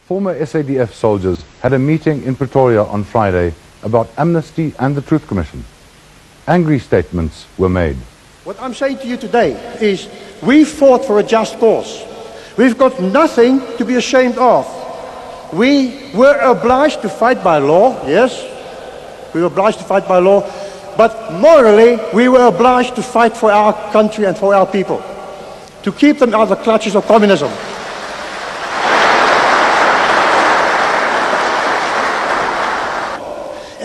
Former SADF soldiers had a meeting in Pretoria on Friday about amnesty and the Truth Commission. Angry statements were made. What I'm saying to you today is we fought for a just cause. We've got nothing to be ashamed of. We were obliged to fight by law, yes. We were obliged to fight by law. But morally, we were obliged to fight for our country and for our people. To keep them out of the clutches of communism.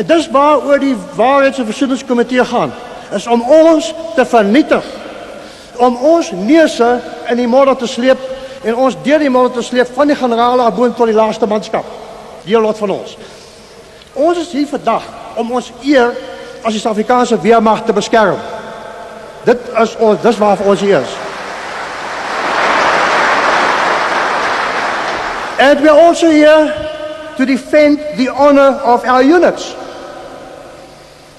En dis waaroor die Waarheids- en Versoeningskomitee gaan, is om ons te vernietig. Om ons neuse in die modder te sleep en ons deur die modder te sleep van die generale aboon tot die laaste manskap. Die lot van ons. Ons is hier vandag om ons eer as die Suid-Afrikaanse Weermag te beskerm. Dis waarvoor ons hier is. And we're also here to defend the honor of our units.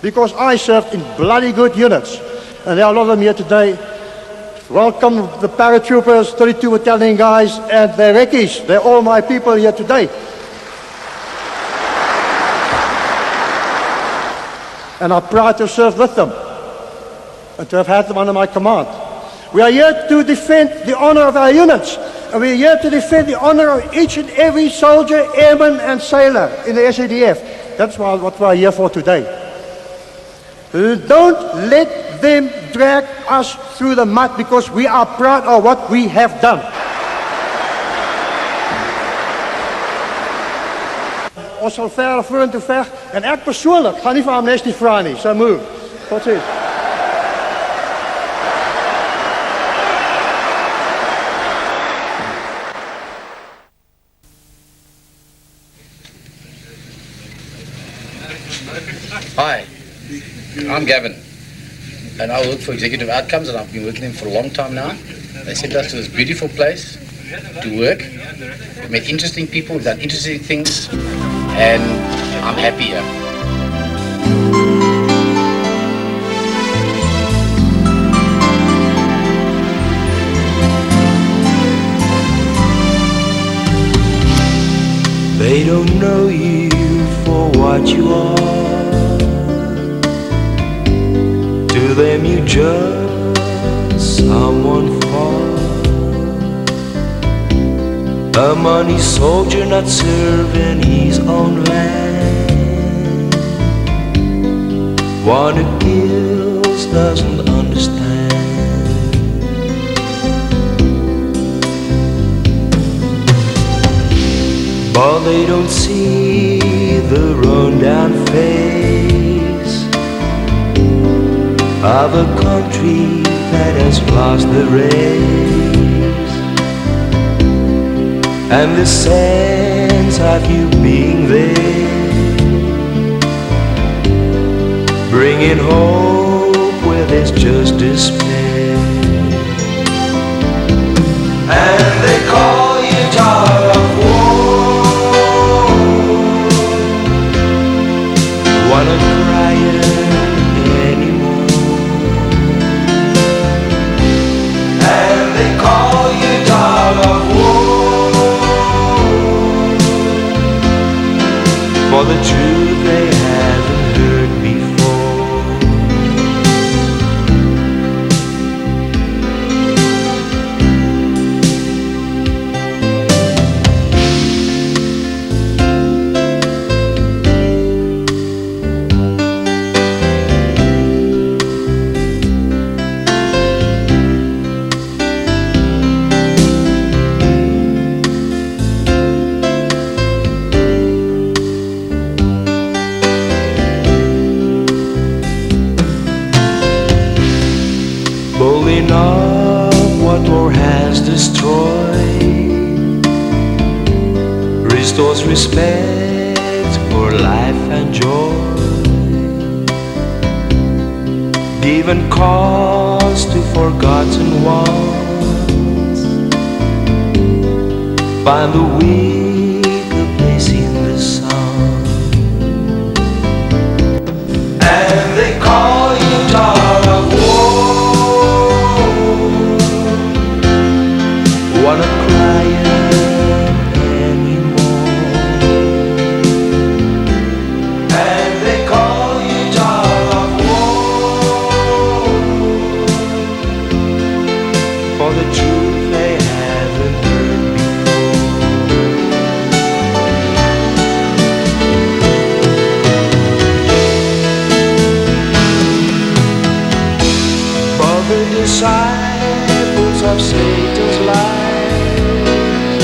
Because I served in bloody good units. And there are a lot of them here today. Welcome the paratroopers, 32 Italian guys, and the Reccies. They're all my people here today. And I'm proud to serve with them. And to have had them under my command. We are here to defend the honor of our units. And we are here to defend the honor of each and every soldier, airman, and sailor in the SADF. That's what we are here for today. Don't let them drag us through the mud because we are proud of what we have done. Ons sal verder vorentoe veg en ek persoonlik gaan nie vir amnestie vra nie. So move. Tot ziens. Hi, I'm Gavin, and I work for Executive Outcomes, and I've been working with them for a long time now. They sent us to this beautiful place to work. We've met interesting people, we've done interesting things, and I'm happy here. They don't know you for what you are. To them you just someone far. A money soldier not serving his own land. One who kills doesn't understand. But they don't see the rundown face of a country that has lost the race, and the sense of you being there, bringing hope where there's just despair. And they call you Jar of War, wanna cry anymore. And they call you Dog of War, for the truth they haven't heard before. Building up what war has destroyed, restores respect for life and joy, given cause to forgotten ones, find the weak a place in the sun. And they call you Dog of War, wanna cry anymore. of Satan's lies.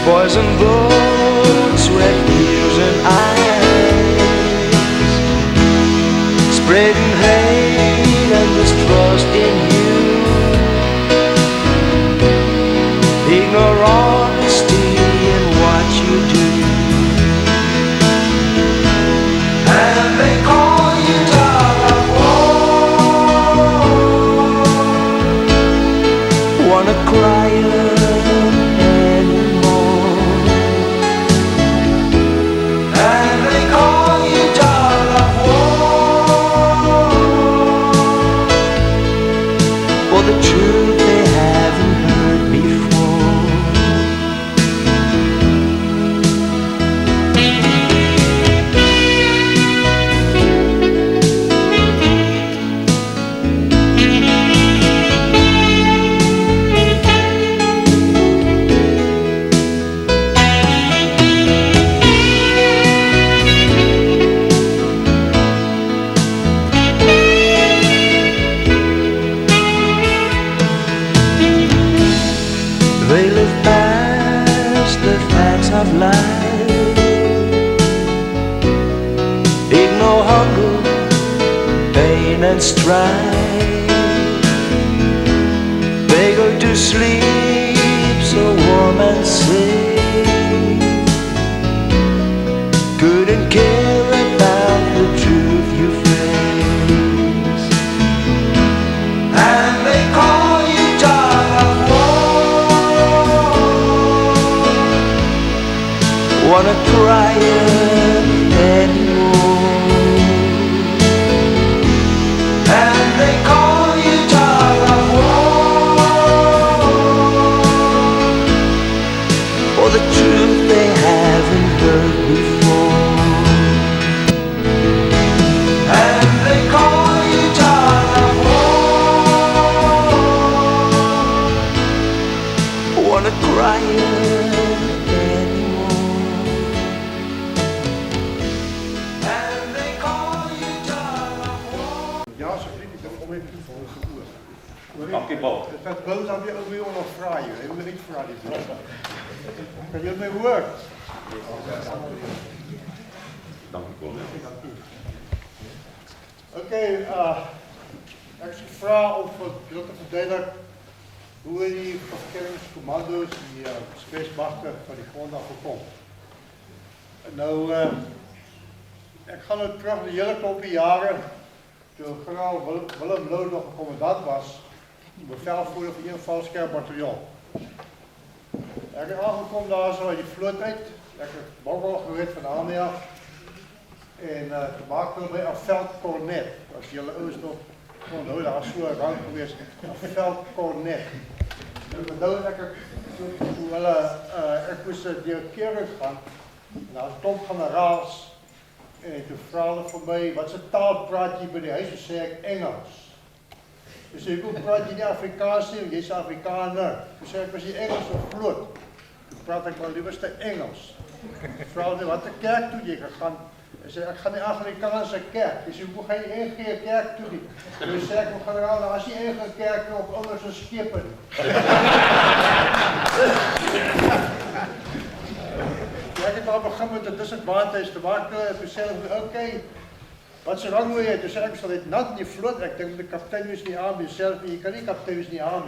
Poison those with ears and eyes, spreading hate and distrust in you. Ignore honesty in what you do, and they call you dog of war. Wanna cry anymore, and they call you dog of war, for the truth they haven't heard before. They live past the facts of life, ignore hunger, pain and strife. They go to sleep so warm and safe, couldn't care about the truth you face, and they call you dog of war. Wanna cry anymore, and they call you dog of war, for the truth they haven't heard before, and they call you dog of war. Wanna cry Dankie Bob. Dat boos aan weer over nog vrij, hè? We niet vrij. Kan je mee hoor? Dankie Bob. Oké, ik vraag of je te verdedigen hoe die verkenningscommando's, die spitsmachten van die grond afgekomen. Nou, ik ga nu terug de hele klompje jaren, toen generaal Willem Lood nog een commandant was, bevelvoerder van een valskermbataljon. Ik ben aangekomen daar zo in die vloot uit, ik heb Bongel gereed van de armee af. En toen maakte we bij een veldkornet. Als jullie ouders nog onthouden, dat was zo'n rang geweest, een veldkornet. En ik bedoel dat ik moest de keuring gaan, en daar was Tom generaals. En toen vroegen voor mij, wat voor taal praat je bij de huis? Toen zei ik Engels. Dus ik hoe praat je niet Afrikaans niet, want je is Afrikaner. Toen zei ik, was je Engels of vloot? Toen praat ik wel liever Engels. Ik vroeg wat de kerk toe je gegaan? Hij zei, ik ga naar de Afrikaanse kerk. Dus hoe ga je eigen kerk toe? Dus zei ik, generaal, als je eigen kerk nog anders een skippen. Ja, ik heb al begonnen met de disadvantage te maken. En toen zei ik, oké, wat is rang wil je? Toen zei ik, zal dit nat in die vloot? Ik denk, de kapitein is niet aan, zelf niet. Je kan niet kapitein is niet aan,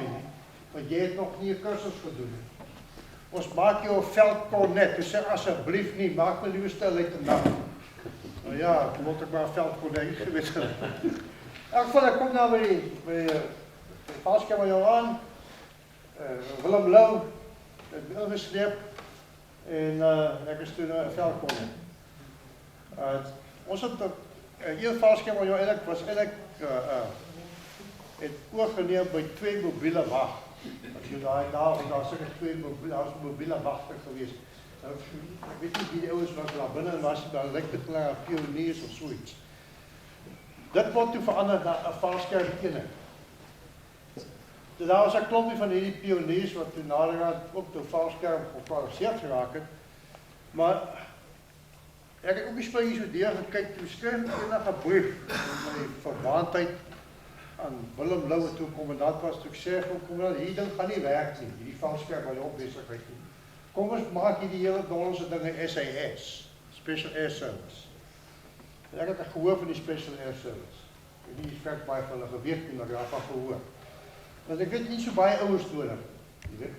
want jij hebt nog niet een cursus gedaan. Ons maak je een veldkornet. Dus zeg alsjeblieft niet, maak me liever stil uit de nacht. Nou ja, toen moet ik maar een veldkornet geweest hebben. In elk geval, ik kom nou bij de valskermbataljon aan. Willem Lau, het ben ingesleept. En ik is toen een veldkornet. Ons het hier valskermbataljon eigenlijk was eigenlijk het oorgeneem bij 2 mobiele wachten. Als je daar zeker 2 mobiele wachten geweest. Ik weet niet wie de ouders was, daar binnen was, daar lijkt het naar pioniers of zoiets. Dat wordt toen veranderd naar een valskermbataljon. Dus daar was een klompje van die pioniers wat toen naderhand op de valskerm gekwalificeerd geraakt. Maar ik heb ook eens bij je zo deur gekeken, toen skryf ek eendag 'n brief in my verwaandheid aan Willem Lou toe kommandant was, toe ek sê, kommandant, hierdie ding gaan nie werk nie, hierdie valskerp waar jy op besigheid nie. Kom ons maak hier die hele donderse dinge SAS, Special Air Service. En ek het gehoor van die Special Air Service. Ek weet nie die verk baie van hulle geweet nie, maar ek het daarvan gehoor. Want ek weet nie so baie ouers nodig. Jy weet,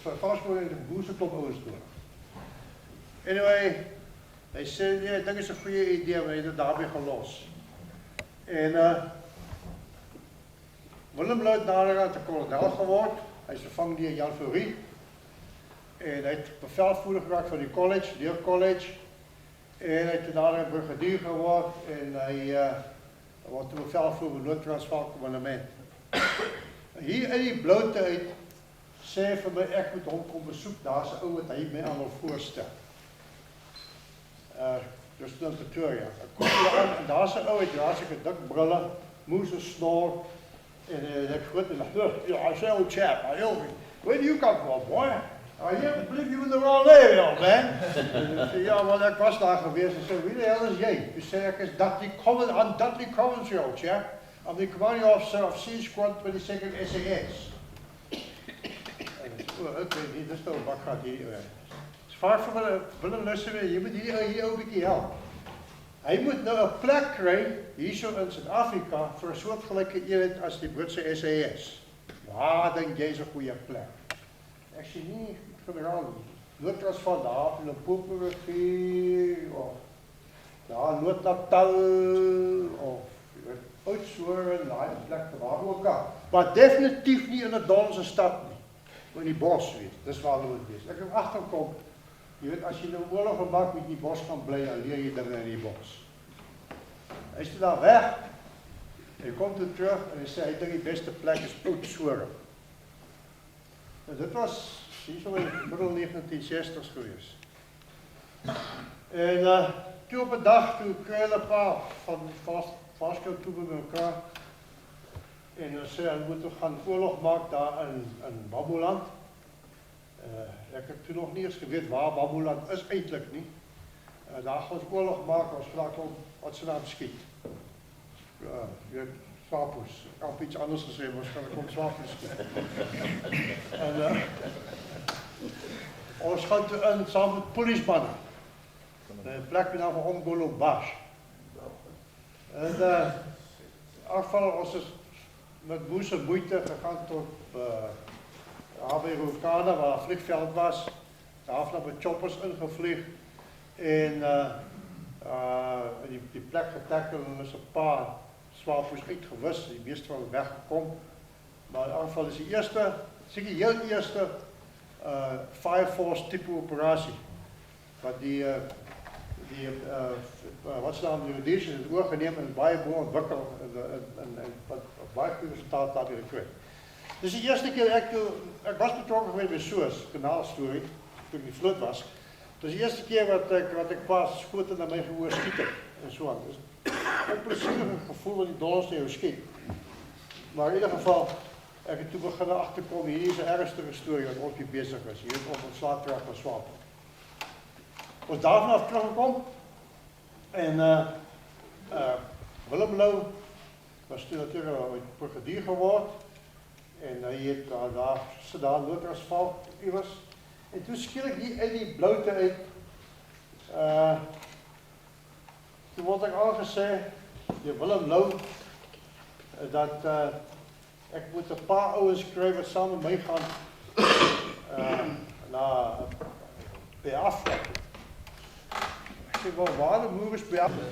vir valskerp het 'n boerse klop ouers nodig. Anyway, hy sê, nee, ek dink is 'n goeie idee, maar hy het dit daarby gelos. En Willem Lou het naderhand 'n kolonel geword. Hy is vervang deur Jan Verraai. En hy het bevelvoerder geraak van die college, Deur College. En hy het naderhand brigadier geword en hy word toe bevelvoerder van Noord-Transvaal Kommandement. Hier in die bloute uit sê vir my ek moet hom kom besoek. Daar's 'n ou wat hy my aan wil voorstel. Dus in Pretoria. Ek kom hier aan en daar's 'n ou uit daar seker dik brille, moes 'n snor en ek groot en I say, old chap, where do you come from, boy? I believe you in the Royal Navy, old man. En sê, ja, wel ek was daar geweest en sê, wie die hel is jy? Toe sê ek is Dudley Coventry, old chap. I'm the commanding officer of Sea Squad 22nd SAS. Okay, dit is nou 'n bakgat hier. Vaak vir Willem Lou sê, jy moet hierdie ou bietjie help. Hy moet nou 'n plek kry hierso in Suid-Afrika vir 'n soortgelyke eenheid as die Britse SAS. Waar dink jy is 'n goeie plek? Ek sê nie generaal nie. Noord-Transvaal daar in 'n Poepoerie of daar Noord-Natal of Oudtshoorn, daai plek waar ook al. Maar definitief nie in 'n donse stad nie. Maar in die bos weet. Dis waar hulle moet wees. Ek het agterkom. Jy weet, as jy nou oorlog maak met die bos gaan bly, dan leer jy dinge in die bos. Hy is toe daar weg. Hy kom toe terug en hy sê hy dink die beste plek is Oudtshoorn. En dit was so in die middel 1960s gewees. En toe op 'n dag toe kry hulle 'n paar van Varskou toe by mekaar. En hulle sê hulle moet gaan oorlog maak daar in Baboland. Ek het toen nog nie eens geweet waar Baboland is eintlik nie. Daar gaan ons oorlog maak, ons vra kom wat se naam skiet. Ja, jy weet, Swapos. Ek het iets anders gesê, maar ons gaan kom Swapos skiet. En ons gaan toe in saam met polismanne. 'n plek met naam van Ongolo Bash. En afval ons is met boese moeite gegaan tot Hawe Rokana waar 'n vliegveld was. Daar het met choppers ingevlieg en die plek getackle en is 'n paar Swapos uitgewis, die meeste van hulle weggekom. Maar in aanval is die eerste, seker heel eerste Fire Force tipe operasie wat wat se naam die Rhodesians het oorgeneem en baie bo ontwikkel en baie goeie resultate daar gekry. Dis die eerste keer ek was betrokke geweest by Soos, kanaalstorie, toe ek die vloot was. Dis die eerste keer wat ek pas skote na my gehoor skiet het en so aan. Dis 'n plesierige gevoel wat die dollars na jou skiet. Maar in ieder geval, ek het toe begin agterkom, hierdie is 'n ernstige storie wat ons hier besig is. Hier het ons ontslae terug van Swap. Ons daarvan af teruggekom en Willem Lou was toen natuurlijk een brigadier geworden en hy het daar Noord-Transvaal iewers en toen skielik hier uit die bloute uit toen word ek aangesê deur Willem Lou dat ek moet 'n paar ouens kry wat saam met my gaan na Biafra. Ek sê, wel, waar die moer is Biafra?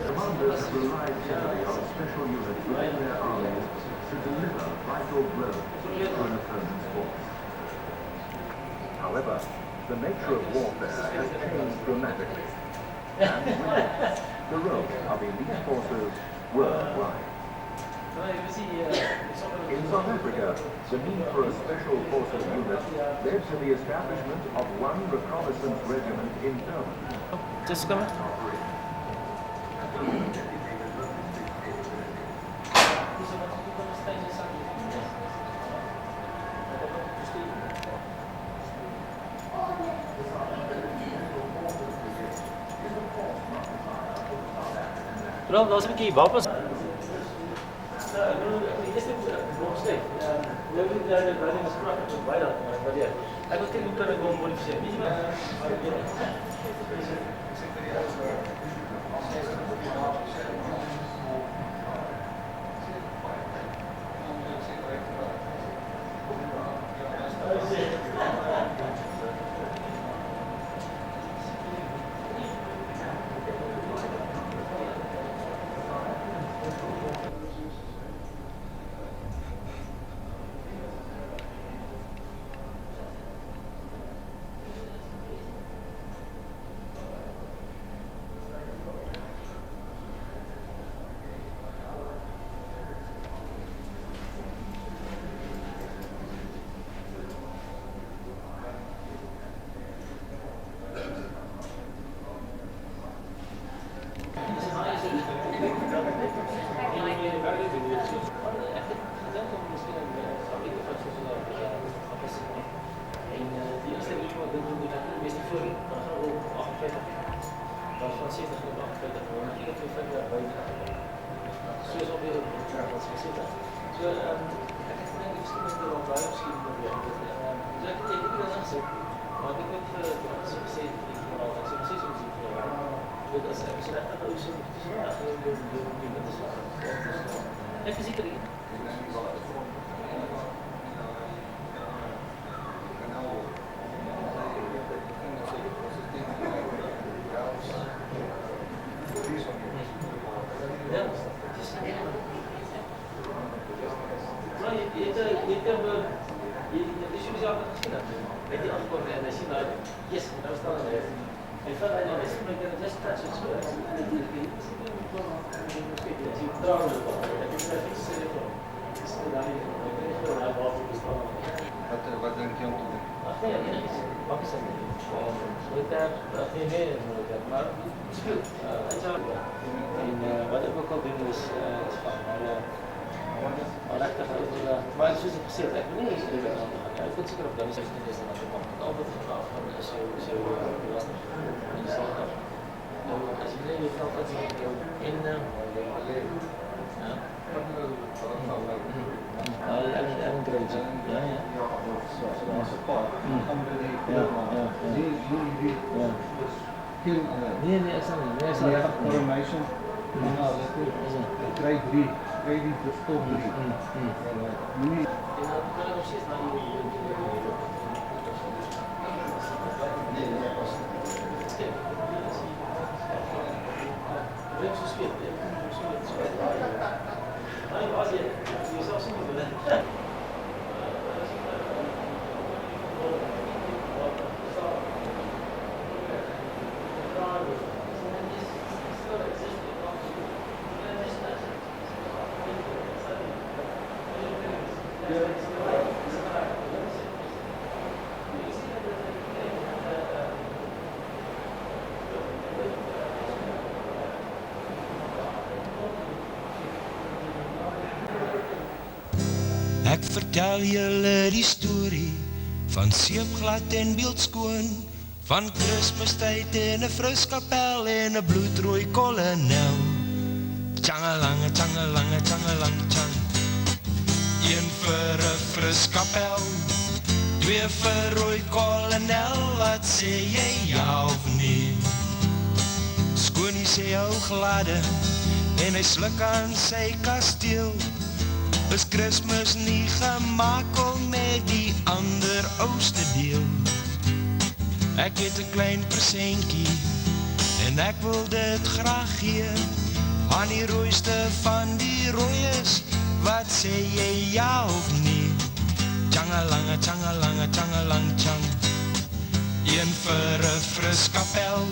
Commanders relied heavily on special units within their armies to deliver vital blows to an opponent's force. However, the nature of warfare has changed dramatically. And with it, the role of elite forces worldwide. In South Africa, the need for a special forces unit led to the establishment of one reconnaissance regiment in Durban. Just come. Bro, daar's 'n bietjie wapens. Wat denk je om te doen? Maar het is goed. Wat ik ook al doen is maar rechtig maar het is dus gezegd, ik ben niet eens in de aan te gaan. Ik vind zeker op dat is echt niet eens aan te gaan. Altijd vanaf van zo lastig. En je zal dat. Als je niet valt dat je in en een dreutje. Ja, ja. Nee, ik snap niet. Nee, ik snap niet. Voor een meisje. Nou, krijg die verstop drie. Nee. Ek vertel julle die storie van seepglad en beeldskoon, van Kersfeestyd en 'n fruskapel en 'n bloedrooi kolonel. Tjangelange, tjangelange, tjangelang, tjang. Een vir 'n fruskapel, twee vir rooi kolonel. Wat sê jy, ja of nee? Skoonie sê hou glade en hy sluk aan sy kasteel. Is Kersfees nie gemaak om met die ander ouste deel? Ek het 'n klein presentjie en ek wil dit graag gee aan die rooiste van die rooies. Wat sê jy, ja of nee? Tjangelange, tjangelange, tjangelang, tjang. Een vir 'n fris kapel,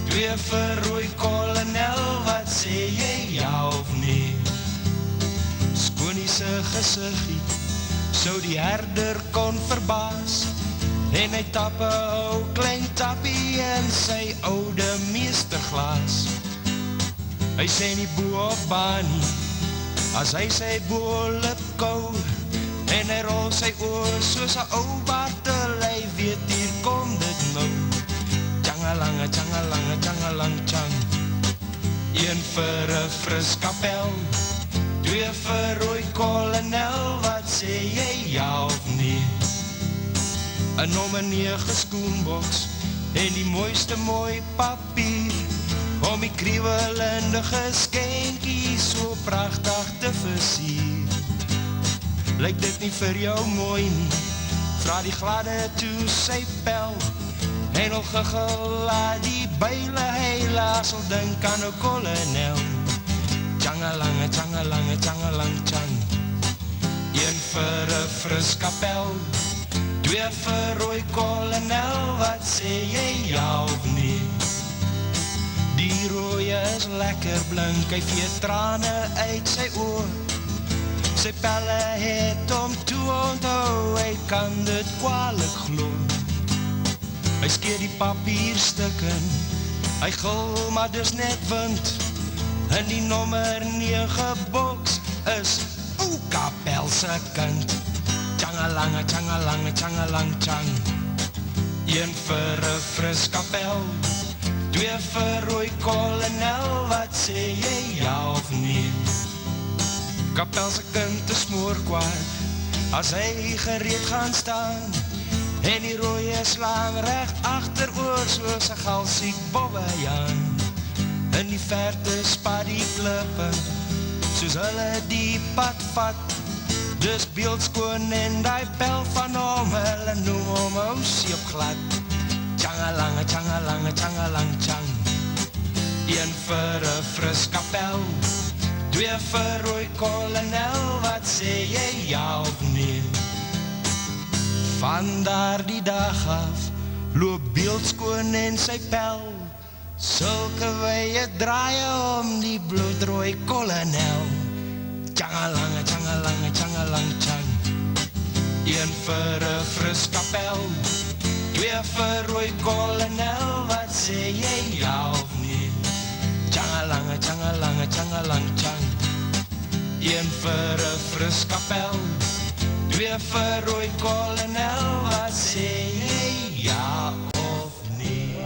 twee vir rooi kolonel, wat sê jy ja of nee? Skoonie se gesiggie, sou die herder kon verbaas, en hy tap 'n ou klein tappie in sy oude meesterglas. Hy sê nie boe op baan nie, as hy sy boelip kou, en hy rol sy oor soos 'n ou bartel, hy weet hier kom dit nou. Tjangalange, tjangalange, tjangalang, tjang. Een vir 'n fris kapel, twee vir rooi kolonel, wat sê jy ja of nee? 'n nommer 9 skoenboks en die mooiste mooi papier, om die kriewelende geskenkie so pragtig te versier. Lyk dit nie vir jou mooi nie, vra die gladde toe sy pel, en al gegel laat die byle heila, sal dink aan 'n kolonel. Tjangalange, tjangalange, tjangalang, tjang. Een vir 'n fris kapel, twee vir rooi kolonel, wat sê jy ja of nee? Die rooi is lekker blink, hy vee trane uit sy oor, sy pelle het om toe onthou, hy kan dit kwalijk glo. Hy skeer die papierstukken, hy gul, maar dis net wind, in die nommer 9 boks is ou kapel se kind. Tjangalange, tjangalange, tjangalang, tjang. Een vir 'n fris kapel, twee vir rooi kolonel, wat sê jy ja of nee? Kapel se kind is moorkwaad, as hy gereed gaan staan, en die rooie slaan recht agteroor, soos 'n galsiek bobbejaan. In die verte spat die klippe, soos hulle die pad vat, dus beeldskoon en die pel van hom, hulle noem hom ou seepglad. Tjangalange, tjangalange, tjangalang, tjang. Een vir 'n fris kapel, twee vir rooi kolonel, wat sê jy ja of nee? Van daar die dag af, loop beeldskoon en sy pel, sulke wye draaie om die bloedrooi kolonel. Tjangalange, tjangalange, tjangalang, tjang. Een vir 'n fris kapel, twee vir rooi kolonel, wat sê jy ja of nee? Tjangalange, tjangalange, tjangalang, tjang. Een vir 'n fris kapel, twee vir rooi kolonel, wat sê jy ja of nee?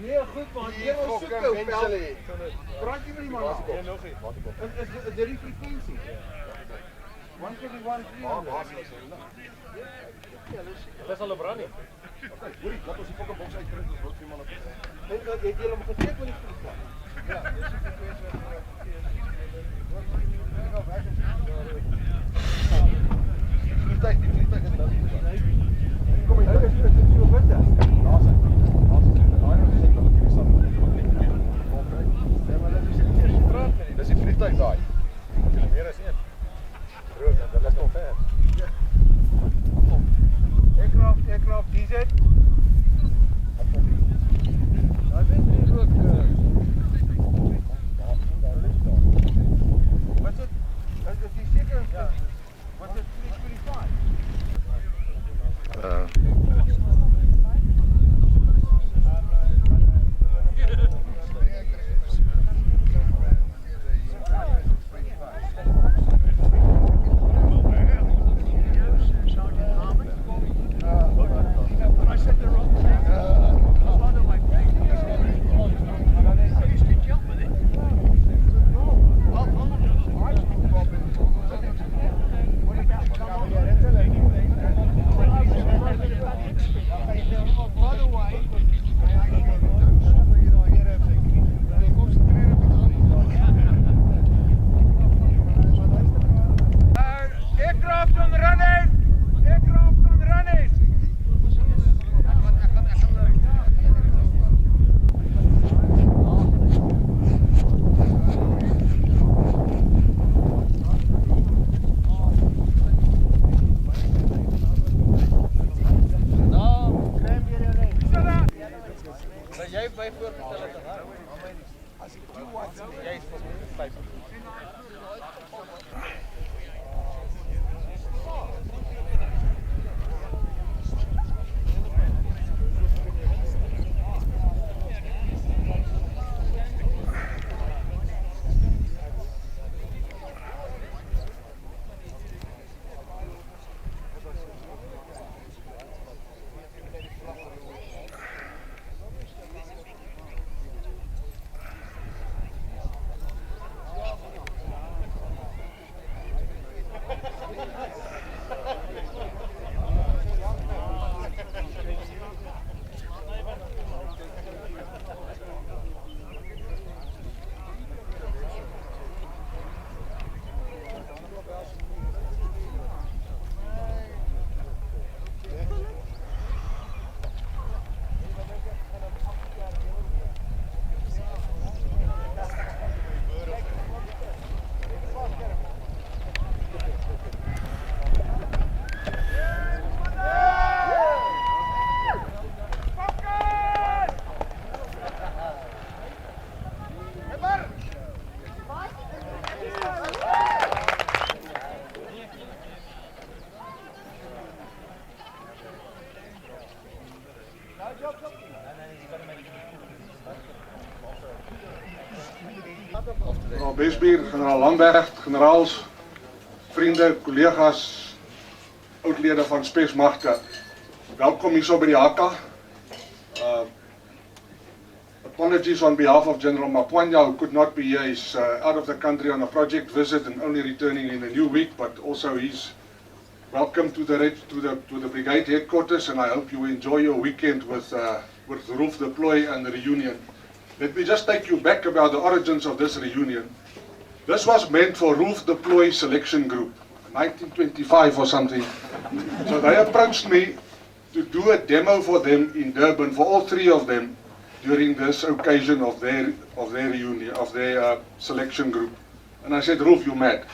Nee, goed man, hier ons soek jou pel. Praat jy met die man af? Nee, nog nie. Is die frequentie? 1.1.3. Dis al 'n brand nie. Okay, hoorie, laat ons die fokke boks uitkry, ons word vir man op. Het jy hom getrek met die vliegtuig? Ja, dis die frequentie. Die vliegtuig is nou. Generaal Besbier, generaal Lamberg, generaals, vriende, collega's, oudlede van spesmagte. Welkom hier so by die haka. Apologies on behalf of General Mapwanya, who could not be here. He's out of the country on a project visit and only returning in a new week, but also he's welcome to the brigade headquarters, and I hope you enjoy your weekend with Roof Deploy and the reunion. Let me just take you back about the origins of this reunion. This was meant for Roof Deploy Selection Group, 1925 or something. So they approached me to do a demo for them in Durban, for all three of them, during this occasion of their reunion, of their selection group. And I said, Roof, you mad.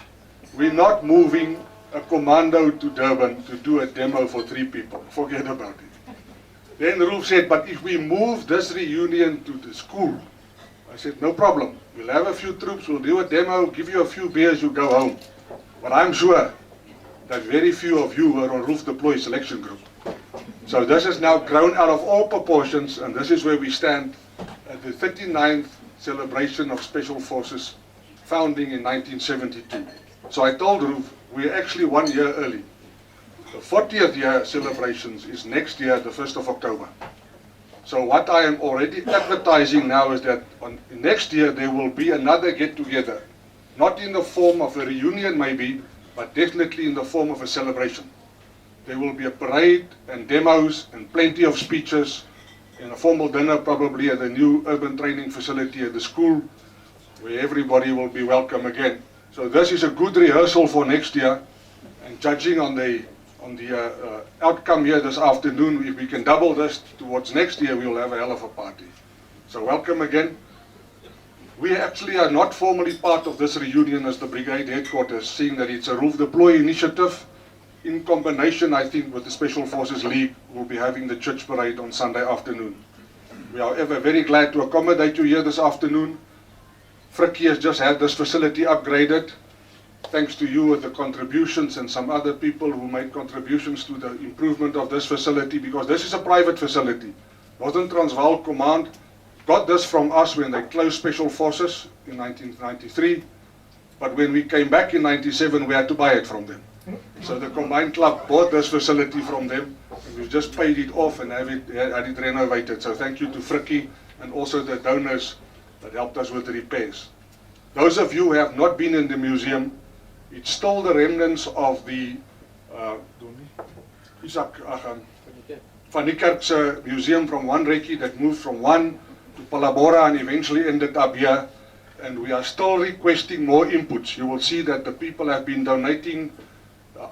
We're not moving a commando to Durban to do a demo for 3 people. Forget about it. Then Roof said, but if we move this reunion to the school, I said, no problem. We'll have a few troops, we'll do a demo, give you a few beers, you go home. But I'm sure that very few of you were on Roof Deploy Selection Group. So this has now grown out of all proportions, and this is where we stand at the 39th celebration of Special Forces founding in 1972. So I told Roof, we're actually 1 year early. The 40th year celebrations is next year, the 1st of October. So what I am already advertising now is that next year there will be another get-together. Not in the form of a reunion maybe, but definitely in the form of a celebration. There will be a parade and demos and plenty of speeches and a formal dinner probably at the new urban training facility at the school, where everybody will be welcome again. So this is a good rehearsal for next year, and judging on the outcome here this afternoon, if we can double this towards next year, we will have a hell of a party. So welcome again. We actually are not formally part of this reunion as the brigade headquarters, seeing that it's a Roof Deploy initiative. In combination, I think, with the Special Forces League, we'll be having the church parade on Sunday afternoon. We are ever very glad to accommodate you here this afternoon. Frikkie has just had this facility upgraded. Thanks to you with the contributions and some other people who made contributions to the improvement of this facility, because this is a private facility. Northern Transvaal Command got this from us when they closed Special Forces in 1993, but when we came back in 97, we had to buy it from them. So the Combined Club bought this facility from them, and we've just paid it off and had it renovated. So thank you to Frikkie and also the donors that helped us with the repairs. Those of you who have not been in the museum, it's still the remnants of the Van Niekerk's museum from one Reccie that moved from one to Palabora and eventually ended up here. And we are still requesting more inputs. You will see that the people have been donating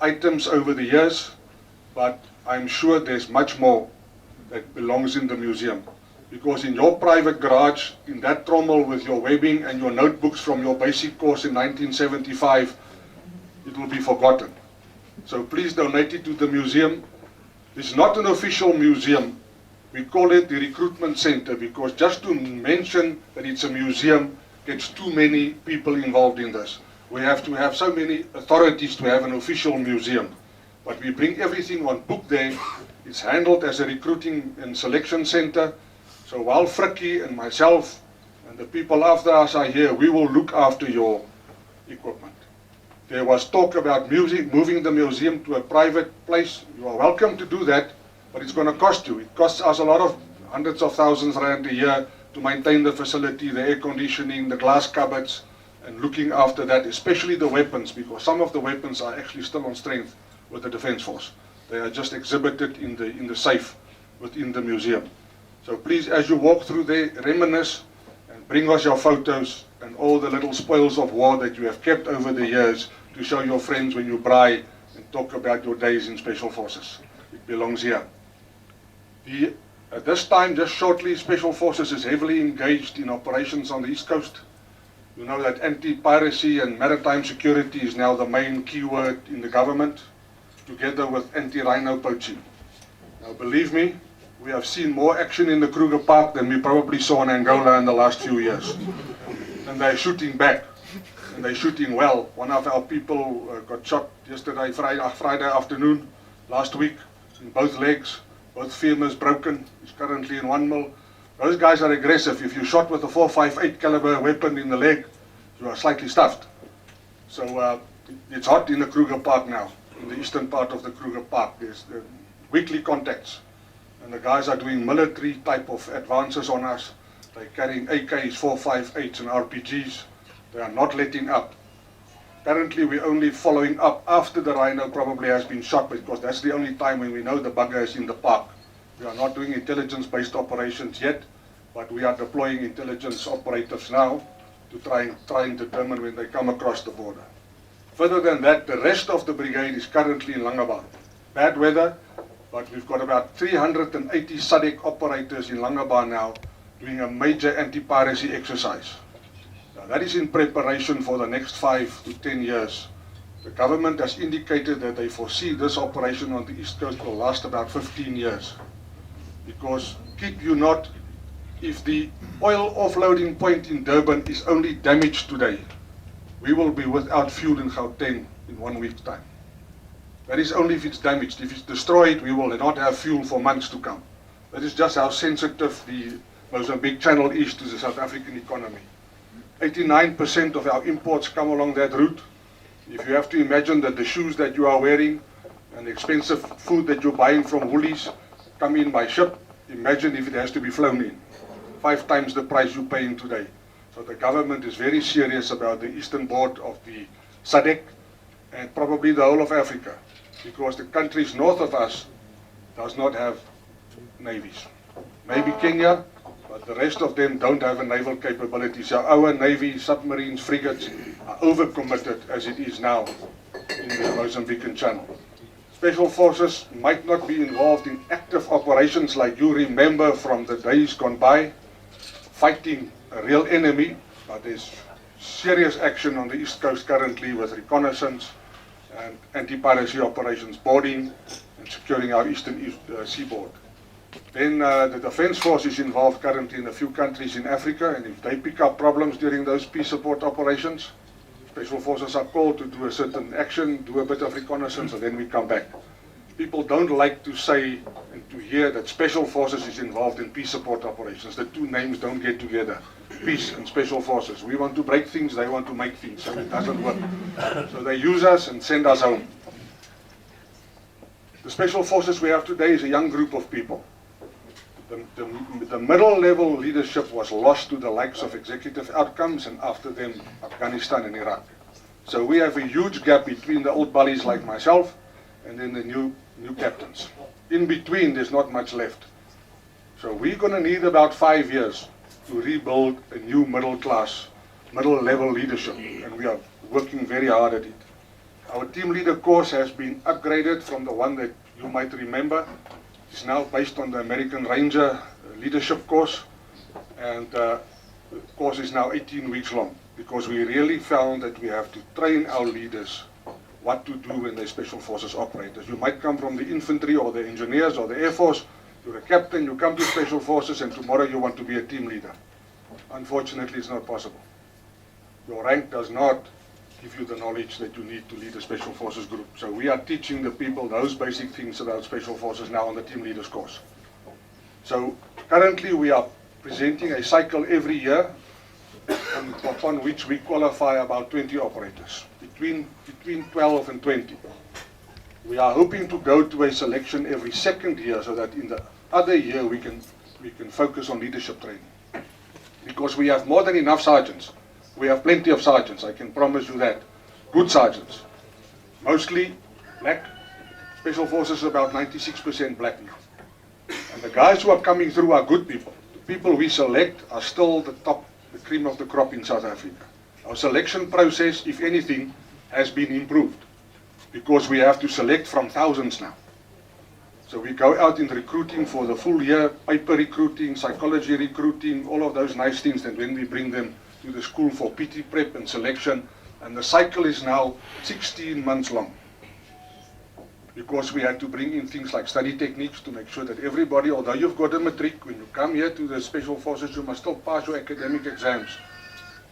items over the years, but I'm sure there's much more that belongs in the museum. Because in your private garage, in that trommel with your webbing and your notebooks from your basic course in 1975, it will be forgotten. So please donate it to the museum. It's not an official museum. We call it the recruitment center, because just to mention that it's a museum gets too many people involved in this. We have to have so many authorities to have an official museum. But we bring everything on book there. It's handled as a recruiting and selection center. So while Frikkie and myself and the people after us are here, we will look after your equipment. There was talk about moving the museum to a private place. You are welcome to do that, but it's going to cost you. It costs us a lot of hundreds of thousands rand a year to maintain the facility, the air conditioning, the glass cupboards, and looking after that, especially the weapons, because some of the weapons are actually still on strength with the Defence Force. They are just exhibited in the safe within the museum. So please, as you walk through there, reminisce and bring us your photos and all the little spoils of war that you have kept over the years to show your friends when you braai and talk about your days in Special Forces. It belongs here. At this time, just shortly, Special Forces is heavily engaged in operations on the East Coast. You know that anti-piracy and maritime security is now the main keyword in the government, together with anti-rhino poaching. Now, believe me, we have seen more action in the Kruger Park than we probably saw in Angola in the last few years. And they're shooting back, and they're shooting well. One of our people got shot yesterday, Friday afternoon, last week, in both legs, both femurs broken. He's currently in 1 mil. Those guys are aggressive. If you're shot with a 4.58 caliber weapon in the leg, you are slightly stuffed. So it's hot in the Kruger Park now, in the eastern part of the Kruger Park. There's weekly contacts, and the guys are doing military type of advances on us. They're carrying AKs, 4.58s and RPGs. They are not letting up. Currently, we're only following up after the rhino probably has been shot, because that's the only time when we know the bugger is in the park. We are not doing intelligence-based operations yet, but we are deploying intelligence operatives now to try and determine when they come across the border. Further than that, the rest of the brigade is currently in Langebaan. Bad weather, but we've got about 380 SADC operators in Langebaan now doing a major anti-piracy exercise. Now, that is in preparation for the next 5 to 10 years. The government has indicated that they foresee this operation on the East Coast will last about 15 years. Because, kid you not, if the oil offloading point in Durban is only damaged today, we will be without fuel in Gauteng in 1 week's time. That is only if it's damaged. If it's destroyed, we will not have fuel for months to come. That is just how sensitive the Mozambique Channel is to the South African economy. 89% of our imports come along that route. If you have to imagine that the shoes that you are wearing and the expensive food that you're buying from Woolies come in by ship, imagine if it has to be flown in. 5 times the price you're paying today. So the government is very serious about the eastern border of the SADC and probably the whole of Africa, because the countries north of us does not have navies. Maybe Kenya, but the rest of them don't have a naval capability. So our navy, submarines, frigates are overcommitted as it is now in the Mozambican Channel. Special Forces might not be involved in active operations like you remember from the days gone by, fighting a real enemy, but there's serious action on the East Coast currently with reconnaissance and anti-piracy operations, boarding and securing our eastern seaboard. Then the Defence Force is involved currently in a few countries in Africa, and if they pick up problems during those peace support operations, Special Forces are called to do a certain action, do a bit of reconnaissance, and then we come back. People don't like to say and to hear that Special Forces is involved in peace support operations. The two names don't get together. Peace and Special Forces. We want to break things, they want to make things, so it doesn't work. So they use us and send us home. The Special Forces we have today is a young group of people. The middle level leadership was lost to the likes of executive outcomes, and after them Afghanistan and Iraq. So we have a huge gap between the old bullies like myself and then the new captains. In between there's not much left. So we're going to need about 5 years to rebuild a new middle level leadership, and we are working very hard at it. Our team leader course has been upgraded from the one that you might remember. It's now based on the American Ranger leadership course, and the course is now 18 weeks long, because we really found that we have to train our leaders what to do when they're Special Forces operators. You might come from the infantry or the engineers or the Air Force, you're a captain, you come to Special Forces, and tomorrow you want to be a team leader. Unfortunately, it's not possible. your rank does not give you the knowledge that you need to lead a Special Forces group. So we are teaching the people those basic things about Special Forces now on the Team Leaders course. So currently we are presenting a cycle every year upon which we qualify about 20 operators, between 12 and 20. We are hoping to go to a selection every second year so that in the other year we can focus on leadership training. Because we have more than enough sergeants. We have plenty of sergeants, I can promise you that. Good sergeants. Mostly black. Special Forces is about 96% black now. And the guys who are coming through are good people. The people we select are still the cream of the crop in South Africa. Our selection process, if anything, has been improved. Because we have to select from thousands now. So we go out in recruiting for the full year, paper recruiting, psychology recruiting, all of those nice things, and when we bring them to the school for PT prep and selection, and the cycle is now 16 months long. Because we had to bring in things like study techniques to make sure that everybody, although you've got a matric, when you come here to the Special Forces, you must still pass your academic exams.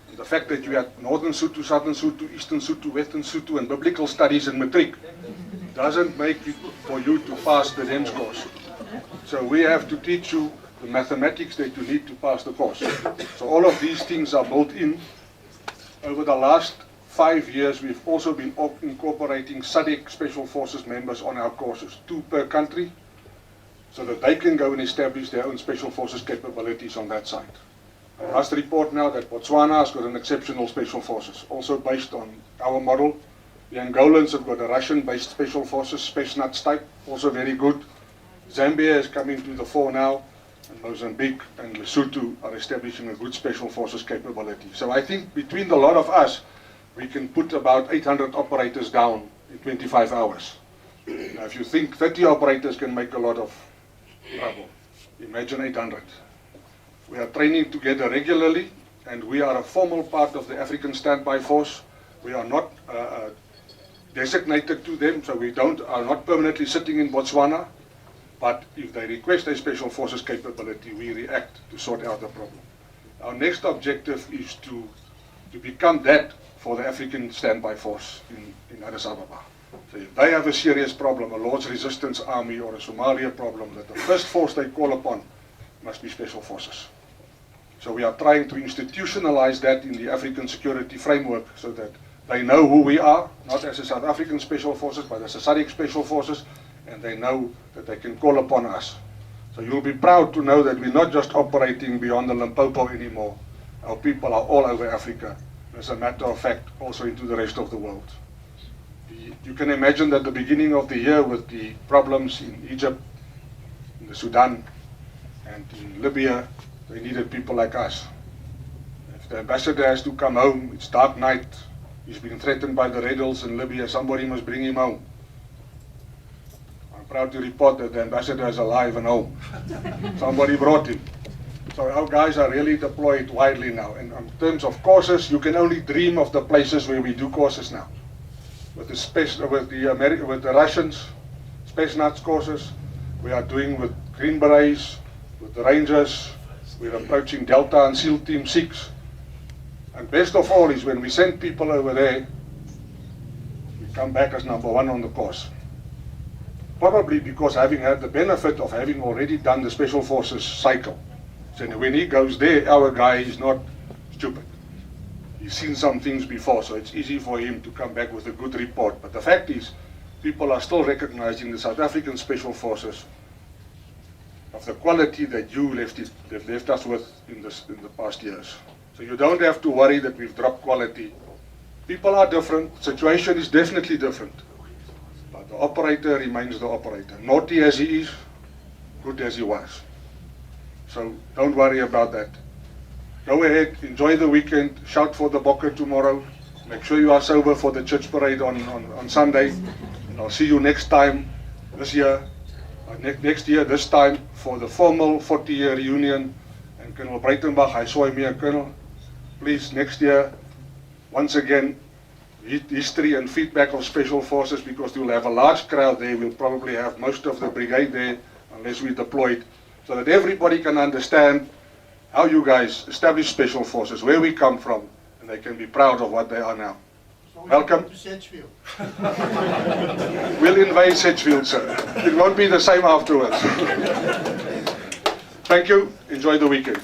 And the fact that you had Northern Sotho, Southern Sotho, Eastern Sotho, Western Sotho, and biblical studies and matric doesn't make it for you to pass the NEMS course. So we have to teach you the mathematics that you need to pass the course. So all of these things are built in. Over the last 5 years, we've also been incorporating SADC Special Forces members on our courses, 2 per country, so that they can go and establish their own Special Forces capabilities on that side. I must report now that Botswana has got an exceptional Special Forces, also based on our model. The Angolans have got a Russian-based Special Forces, Spetsnaz type, also very good. Zambia is coming to the fore now, and Mozambique and Lesotho are establishing a good Special Forces capability. So I think between the lot of us, we can put about 800 operators down in 25 hours. Now if you think 30 operators can make a lot of trouble, imagine 800. We are training together regularly, and we are a formal part of the African Standby Force. We are not designated to them, so we are not permanently sitting in Botswana. But if they request a Special Forces capability, we react to sort out the problem. Our next objective is to become that for the African Standby Force in Addis Ababa. So if they have a serious problem, a Lord's Resistance Army or a Somalia problem, that the first force they call upon must be Special Forces. So we are trying to institutionalize that in the African security framework so that they know who we are, not as a South African Special Forces, but as a SADC Special Forces, and they know that they can call upon us. So you'll be proud to know that we're not just operating beyond the Limpopo anymore. Our people are all over Africa. As a matter of fact, also into the rest of the world. You can imagine that the beginning of the year with the problems in Egypt, in the Sudan, and in Libya, they needed people like us. If the ambassador has to come home, it's dark night, he's been threatened by the rebels in Libya, somebody must bring him home. I'm proud to report that the ambassador is alive and home. Somebody brought him. So our guys are really deployed widely now. And in terms of courses, you can only dream of the places where we do courses now. With the Russians, Spetsnaz courses, we are doing with Green Berets, with the Rangers, we're approaching Delta and SEAL Team 6. And best of all is when we send people over there, we come back as number 1 on the course. Probably because having had the benefit of having already done the Special Forces cycle. So when he goes there, our guy is not stupid. He's seen some things before, so it's easy for him to come back with a good report. But the fact is, people are still recognizing the South African Special Forces of the quality that you left us with in the past years. So you don't have to worry that we've dropped quality. People are different, situation is definitely different. But the operator remains the operator. Naughty as he is, good as he was. So don't worry about that. Go ahead, enjoy the weekend, shout for the Bokke tomorrow. Make sure you are sober for the church parade on Sunday. And I'll see you next time, this year, next year, this time, for the formal 40-year reunion. And Colonel Breitenbach, I saw him here, Colonel. Please, next year, once again, history and feedback of Special Forces, because we'll have a large crowd there. We'll probably have most of the brigade there, unless we deployed, so that everybody can understand how you guys establish Special Forces, where we come from, and they can be proud of what they are now. Welcome. We'll invade Sedgefield, sir. It won't be the same afterwards. Thank you. Enjoy the weekend.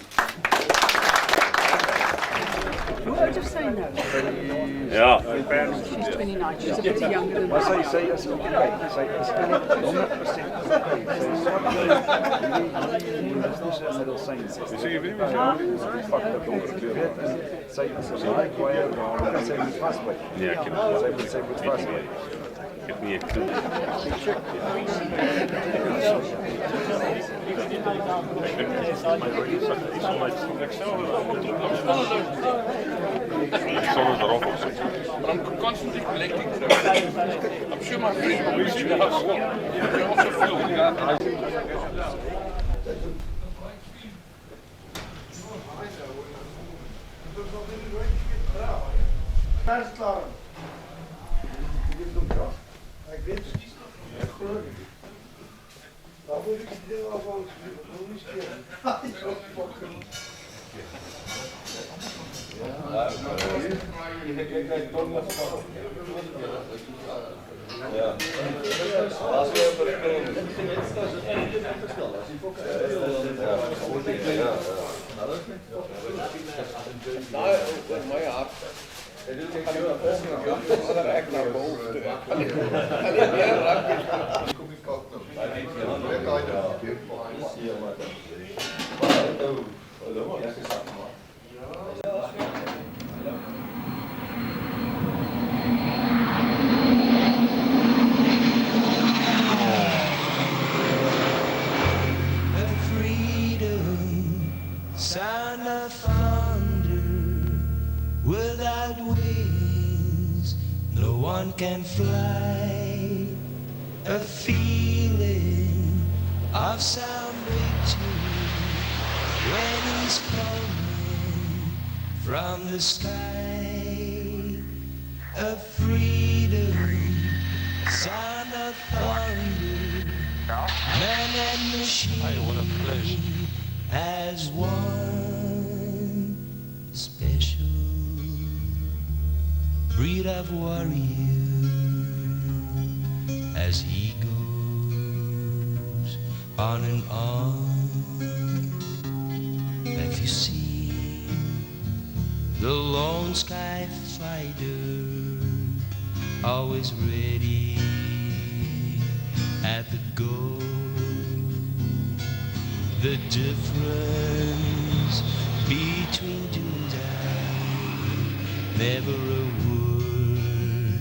I'll just say no. Ja. She's 29. She's a bit younger than I But I'm constantly collecting things. I'm sure my friend will reach you out. You also feel sound of thunder without wings, no one can fly. A feeling of some victory when he's coming from the sky. A freedom, sound of thunder, man and machine as one special breed of warrior as he goes on and on. Have you seen the lone sky fighter, always ready at the goal? The difference between do and die, never a word,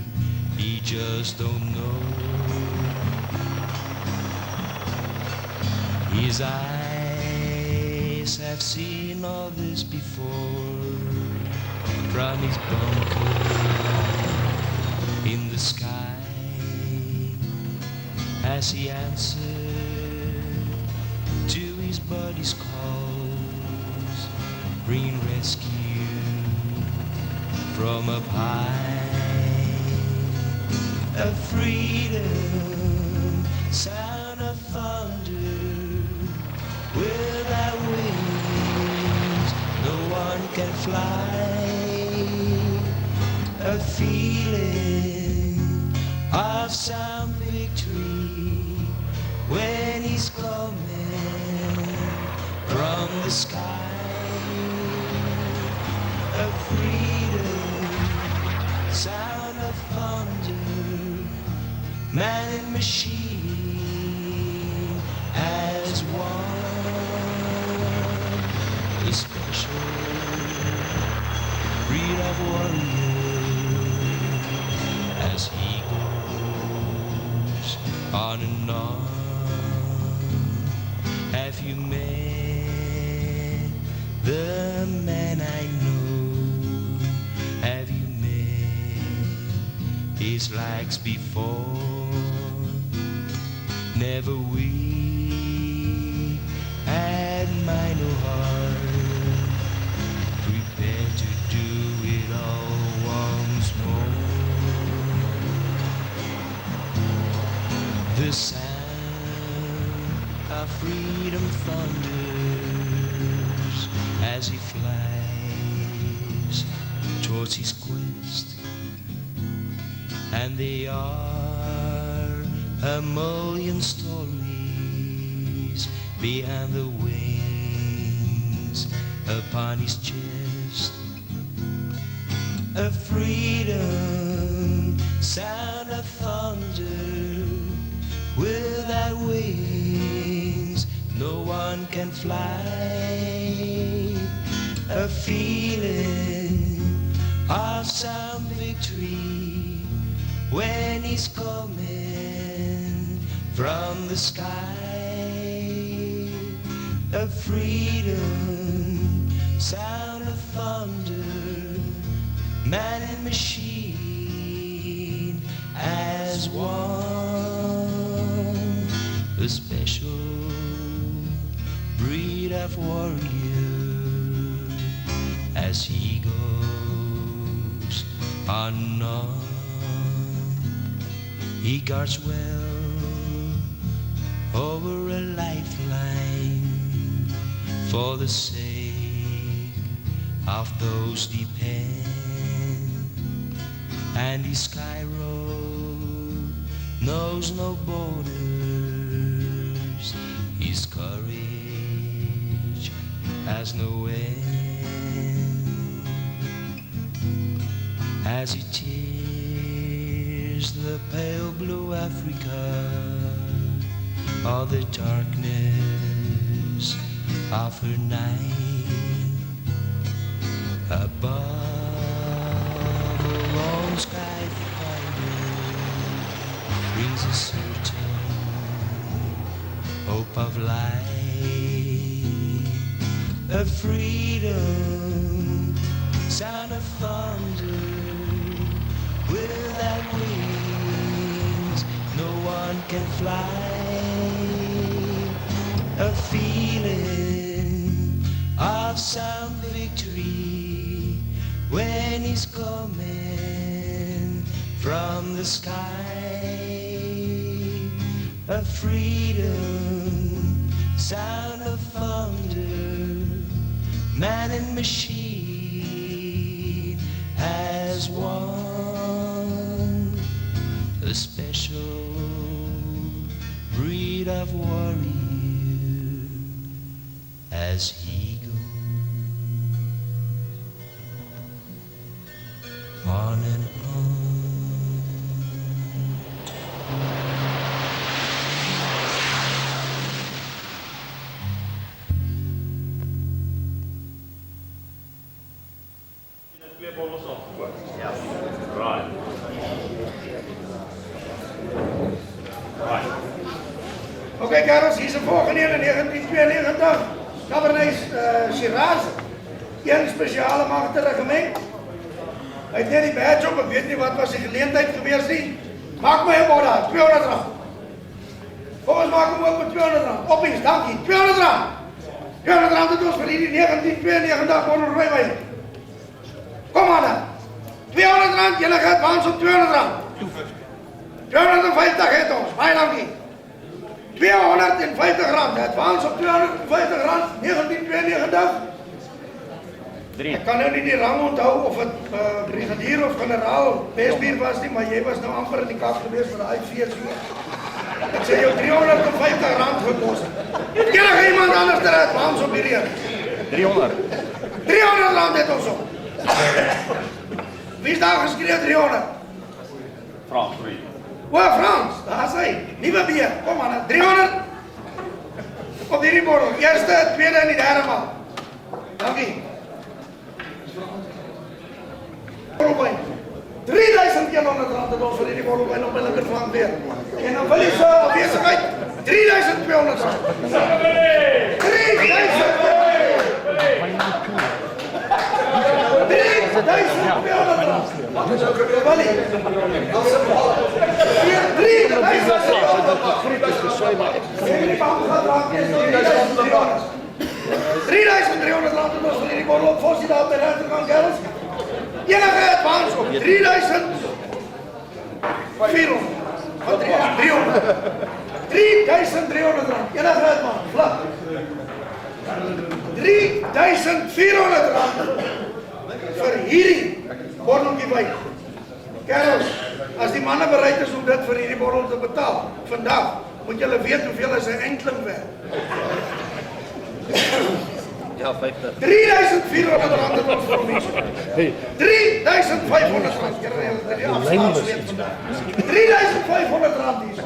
he just don't know. His eyes have seen all this before, from his bunker in the sky, as he answered to his buddy's calls, bringing rescue from up high. A freedom, sound of thunder, without wings, no one can fly. A feeling of some victory when he's coming from the sky. A freedom, sound of thunder, man and machine as one. A special breed of warrior as he goes on and on. Have you met the man I know? Have you met his likes before? Never weak and mind no heart, prepare to do it all once more. The sound of freedom thunders as he flies towards his quest. And there are a million stories behind the wings upon his chest. A freedom, sound of thunder, without wings no one can fly. A feeling of some victory when he's coming from the sky. A freedom, sound of thunder, man and machine as one. A special breed of warrior as he goes unarmed. He guards well over a lifeline for the sake of those depend. And his sky road knows no borders. His courage has no end. As he tears the pale blue Africa of the darkness of her night, above a lone sky fighter brings a certain hope of light. A freedom, sound of thunder, without wings no one can fly. A feeling of some victory when he's coming from the sky. A freedom, sound of thunder, man and machine as one. A special breed of warrior as he goes on and on. Oké, Karels, hier is een volgende in 1992. Cabernet Shiraz. Een speciale machtige gemengd. Hij heeft net die badge op, ik weet niet wat was die geleentheid geweest nie. Maak my een daar, 200 rand. Volgens maak hem ook met 200 rand. Oppies, dankie, 200 rand. 200 rand het ons vir die 1992 onderrooiwijn. Kom maar dan. 200 rand, jullie gaat waans op 200 rand. 250 het ons, baie dankie. 250 rand, het waans op 250 rand, 1992. Ik kan nu niet die rang onthou of het brigadier of generaal Beesbier was nie, maar jy was nou amper in die kast geweest vir die uitfeest. Het sê jou 350 rand gekost. Enige iemand anders eruit, waans op hierdie? 300. 300 rand het ons op. Wie is daar geskreeuw 300? Frans, vriend. O, Frans, daar is hy. Nieuwe bier, kom maar, 300. Op hierdie bordel, eerste, tweede en die derde man. Dankie. 3100 rand het ons vir hierdie borrelwijn op my linkerflank weer. En dan wil jy so afwesigheid 3200 rand. 3200 rand. $3,300 rand het ons vir hierdie borrel op Fossie daar op die rechterkant, kerels. Enige advance op 3.400. Wat 300? 3.300 rand. Enige advance, vlak. 3.400 rand vir hierdie Botteltjie wyn. Kerels, as die manne bereid is om dit vir hierdie bottel te betaal, vandag, moet julle weet hoeveel is 'n enkling werd. Ja, 50. R3.400 het ons verlies. R3.500. R3.500 hier.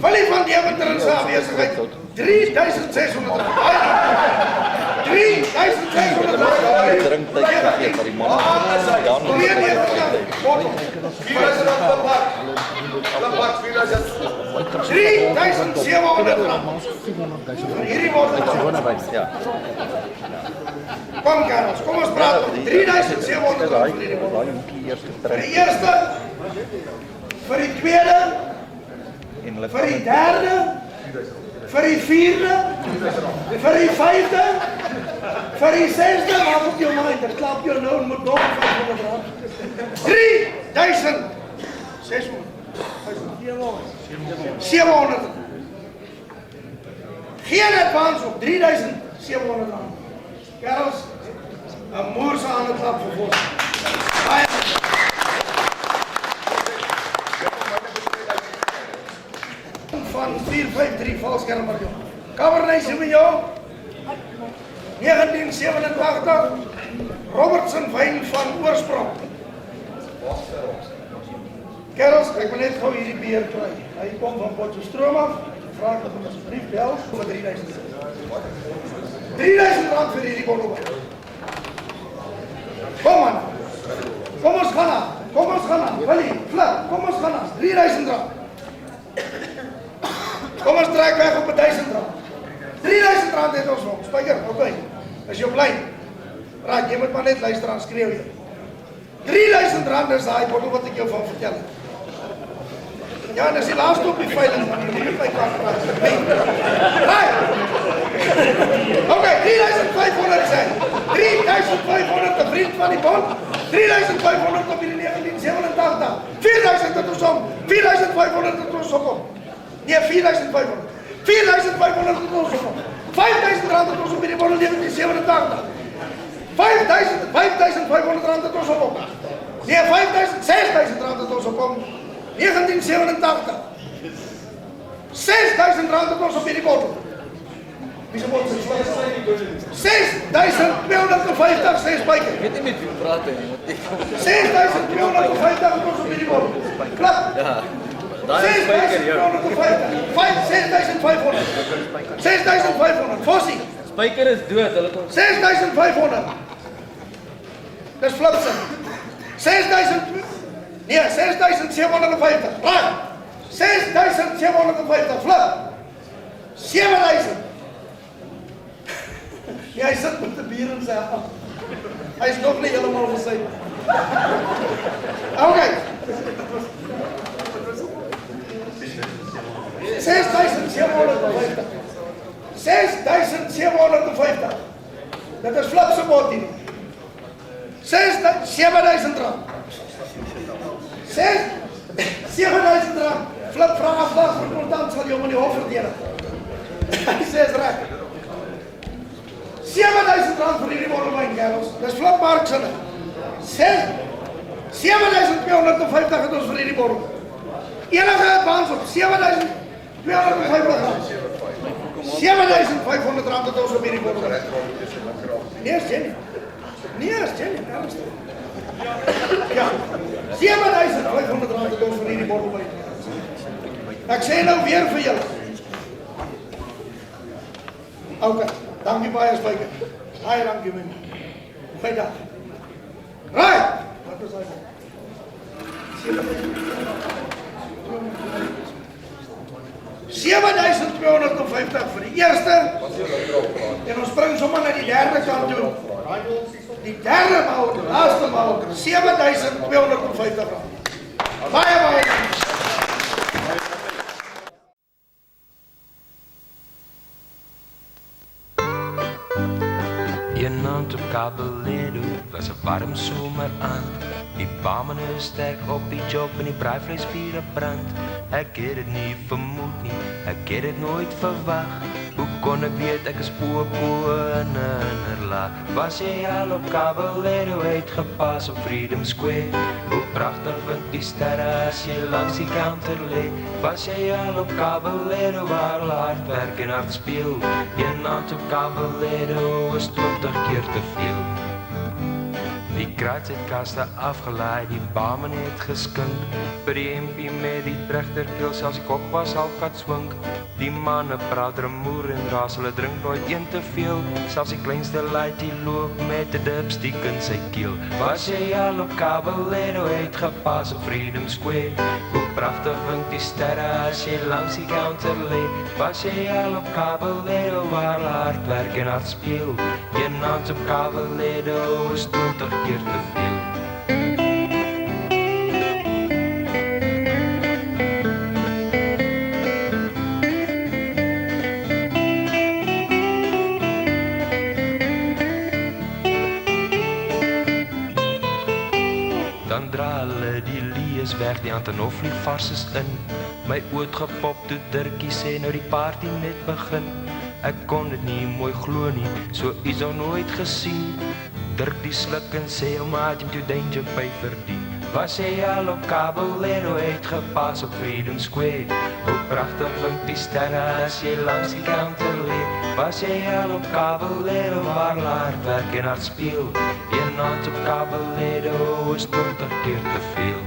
Willie van Deventer en sy afwesigheid. R3.600. R3.600. Drink tyd vergeet vir die man. Dan hierdie bottel. Ja. Kom Karels, kom ons praat om R3.700 vir hierdie bottel. Vir die eerste, vir die tweede, vir die derde, vir die vierde, vir die vijfde, vir die zesde, maak op jou mind, ek klap jou nou en moet nog R500. 3.600. Geen advance op R3.700. Kerels, 'n moerse aan die klap vir ons. Van 453 valskermer jong. Cabernet Sauvignon 1987 Robertson wyn van oorsprong. Kerels, ek wil net gou hierdie beer kry. Hy kom van Potchefstroom af. Vra ek dat hom asseblief bel vir R3.000. R3.000 vir hierdie bottel. Kom man. Kom ons gaan aan. Kom ons gaan aan. Willie, flip, kom ons gaan aan. R3.000. Kom ons trek weg op R1.000. R3.000 het ons nog. Spyker, oké. Is jy bly? Raak, jy moet maar net luister aan skreeu jy. R3.000 is daai bottel wat ek jou van vertel het. Ja, en is die laaste op die veiling, man. Jy moet my kan praat. Raai! Oké, R3.500 sê. R3.500, 'n vriend van die bond. R3.500 op hierdie 1987. R4.000 het ons om. R4.500 het ons om. Nee, R4.500. R4.500 het ons om. R5.000 het ons op hierdie bond 1987. R5.500 het ons om. Nee, R6.000 het ons om. 1987. R6.000 het ons op hierdie bottel. Wie se bottel? 6.250, 6 spyker. Ek weet nie met wie praat hy nie. 6.250 het ons op hierdie bottel. Klap. Ja. Daai is spyker jou. 6.500. 6.500. Fossie. Spyker is dood. Hulle kom 6.500. Dis flipsin. 6.000. Nee, 6.750. Raai. 6.750. Flip. 7.000. Ja, hy sit met die bier in sy hand. Hy is nog nie helemaal gesê. Okay. 6.750. 6.750. Dit is flip se bot hier. 7.000 rand. 7.000 rand. Flip vraag afslag vir kontant sal jy om in die hof verdedig. Hy sê is reg. 7.000 rand vir hierdie bottel wyn, kerels. Dis flip mark sinne. 7.250 het ons vir hierdie bottel. Enige advance op 7.250 rand. 7.500 rand het ons op hierdie bottel. Nee, is Jenny. Nee, is Jenny. Ja, 7.500 rand het ons vir hierdie bottel wyn. Ek sê nou weer vir julle. Okay, dankie baie spyker. Baie dankie man. Goeie dag. Right. Wat is hy? 7.250 vir die eerste. En ons spring sommer na die derde kant toe. Die derde maal, die laaste maal, 7.250 rand. Baie baie dankie. Een aand op Caballero was 'n warm somerand. Die barman is sterk op die job en die braaivleisspiere brand. Ek het dit nie vermoed nie, ek het dit nooit verwag. Hoe kon ek weet ek is popo in 'n laag? Was jy al op Caballero uitgepas op Freedom Square? Hoe prachtig vind die sterre as jy langs die counter lê? Was jy al op Caballero waar hulle hard werk en hard speel? Een aand op Caballero is 20 keer te veel. Die kruid het kaste afgelaai, die barman het geskink. By die MP met die trechterkeel, selfs die kop was al gat swink. Die manne praat remoer en raas, hulle drink nooit een te veel. Selfs die kleinste luid die loop met 'n dipstick in sy keel. Was jy al op Caballero uitgepas op Freedom Square? Hoe prachtig vind die sterre as jy langs die counter lê? Was jy al op Caballero waar hulle hard werk en hard speel? Een aand op Caballero is 20 keer te veel. Dan dra hulle die lees weg, die Antonofli farses in. My oot gepop toe Dirkie sê nou die party net begin. Ek kon dit nie mooi glo nie, so iets al nooit gesien. Dirk die sluk en sê, maat jy toe danger pay verdien. Was jy al op Caballero uitgepas op Freedom Square? Hoe prachtig vind die sterre as jy langs die counter lê? Was jy al op Caballero waar hulle hard werk en hard speel? Een aand op Caballero is 20 keer te veel.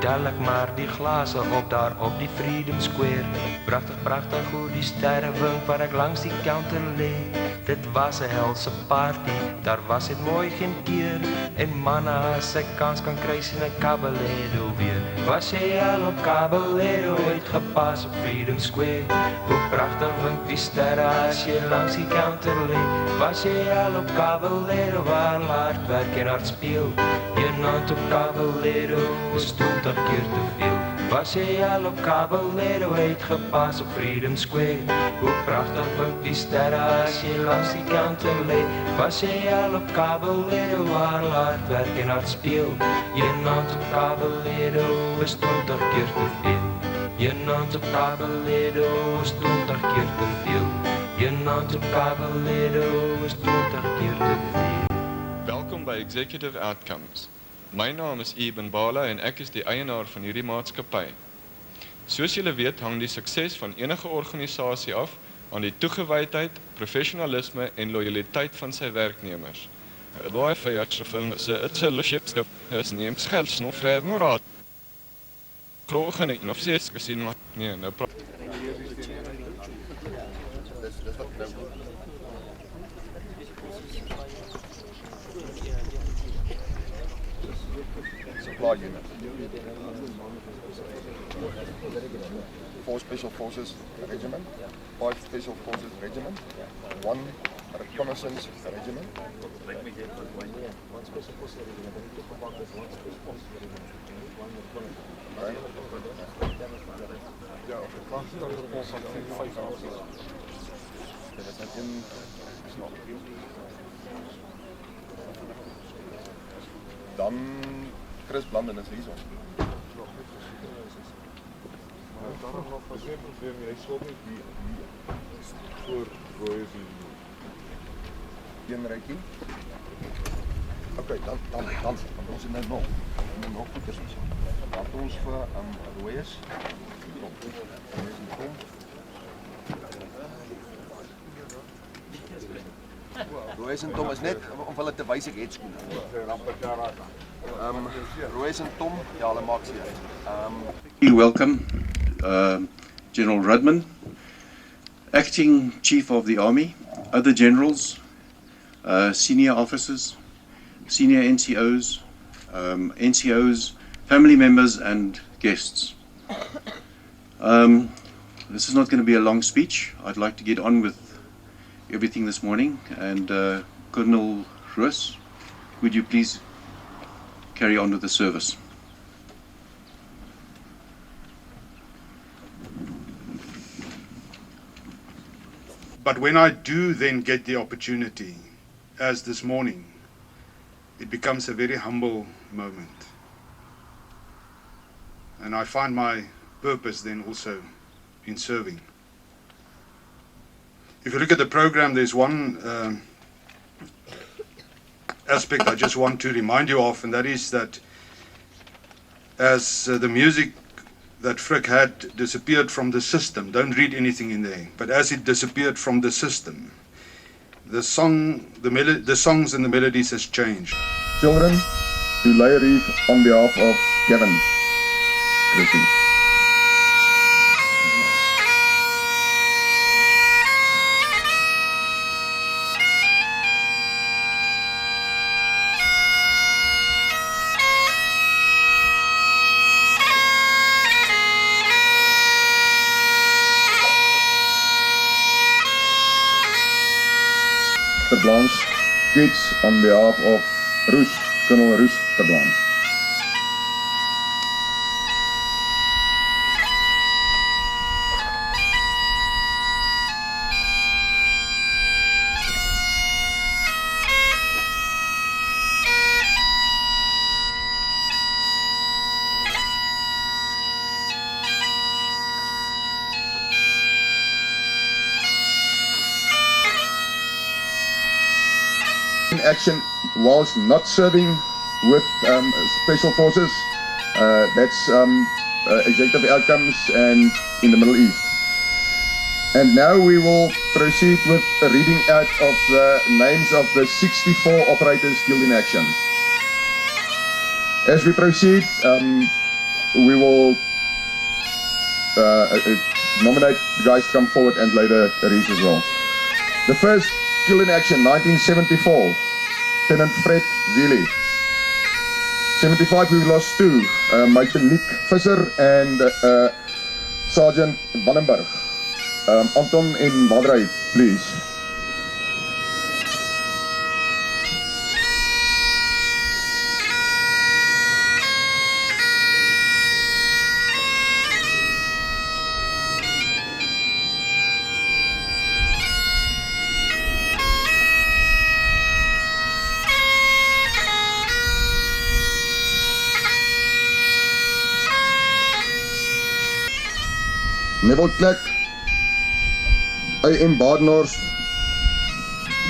Tel ek maar die glase op daar op die Freedom Square. Prachtig, prachtig hoe die sterre wink waar ek langs die counter lê. Dit was 'n helse party, daar was het mooi geen keer. En manne as ek kans kan kry sien ek Caballero weer. Was jy al op Caballero uitgepas op Freedom Square? Hoe prachtig wink die sterre as jy langs die counter lê. Was jy al op Caballero waar hard werk en hard speel? Een aand op Caballero is 20 keer te veel. Was jy al op Caballero uitgepas op Freedom Square? Hoe prachtig wink die sterre as jy langs die counter lê. Was jy al op Caballero waar hard werk en hard speel? Een aand op Caballero is 20 keer te veel. Een aand op Caballero is 20 keer te veel. Een aand op Caballero is 20 keer te veel. Welkom by Executive Outcomes. My naam is Eben Bala en ek is die eienaar van hierdie maatskappy. Soos julle weet, hang die sukses van enige organisasie af aan die toegewydheid, professionalisme en lojaliteit van sy werknemers. Daai feitsgeving se leadership is nie skels nog vermoed. Krogen en of ses gesien maar nee, nou praat. Dis wat nou supply unit. 4 Special Forces Regiment, 5 Special Forces Regiment, 1 Reconnaissance Regiment. Ja, dan Chris Blanden is hier zo. Daarom nog verzekerd weer, jy sal nie hier voor rooie sien. Een rykie. Okay, dan ons het nou nog goeders. Dan ons vir rooies. Rooies en Tom is net om hulle te wys ek het skoene. Rooies en Tom, ja, hulle maak se uit. Welcome, General Rudman, Acting Chief of the Army, other generals, senior officers, senior NCOs, NCOs, family members and guests. This is not going to be a long speech. I'd like to get on with everything this morning, and Colonel Roos, would you please carry on with the service? But when I do then get the opportunity, as this morning, it becomes a very humble moment. And I find my purpose then also in serving. if you look at the program, there's one aspect I just want to remind you of, and that is that as the music that Frick had disappeared from the system, don't read anything in there, but as it disappeared from the system, the songs and the melodies has changed. Children, to lay a wreath on behalf of Gavin. Reccie. Ter Blanche, kids on behalf of Roos, Colonel Roos Ter Blanche. Action whilst not serving with special forces, that's executive outcomes and in the Middle East. And now we will proceed with a reading out of the names of the 64 operators killed in action. As we proceed, we will nominate the guys to come forward and lay the wreaths as well. The first killed in action, 1974. Lieutenant Fred Zili. 75 we lost 2, Major Nick Visser and Sergeant Vandenberg. Anton in Verraai, please. Neville Kleck, A.M. Badenhorst,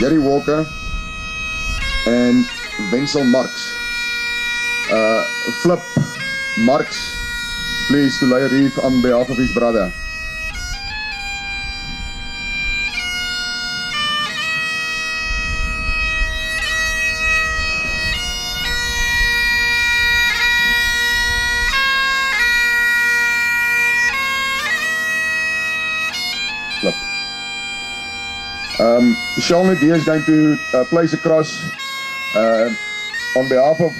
Gary Walker, and Wenzel Marx. Flip Marx, please, to lay a wreath on behalf of his brother. Charlotte Deur is going to place a cross on behalf of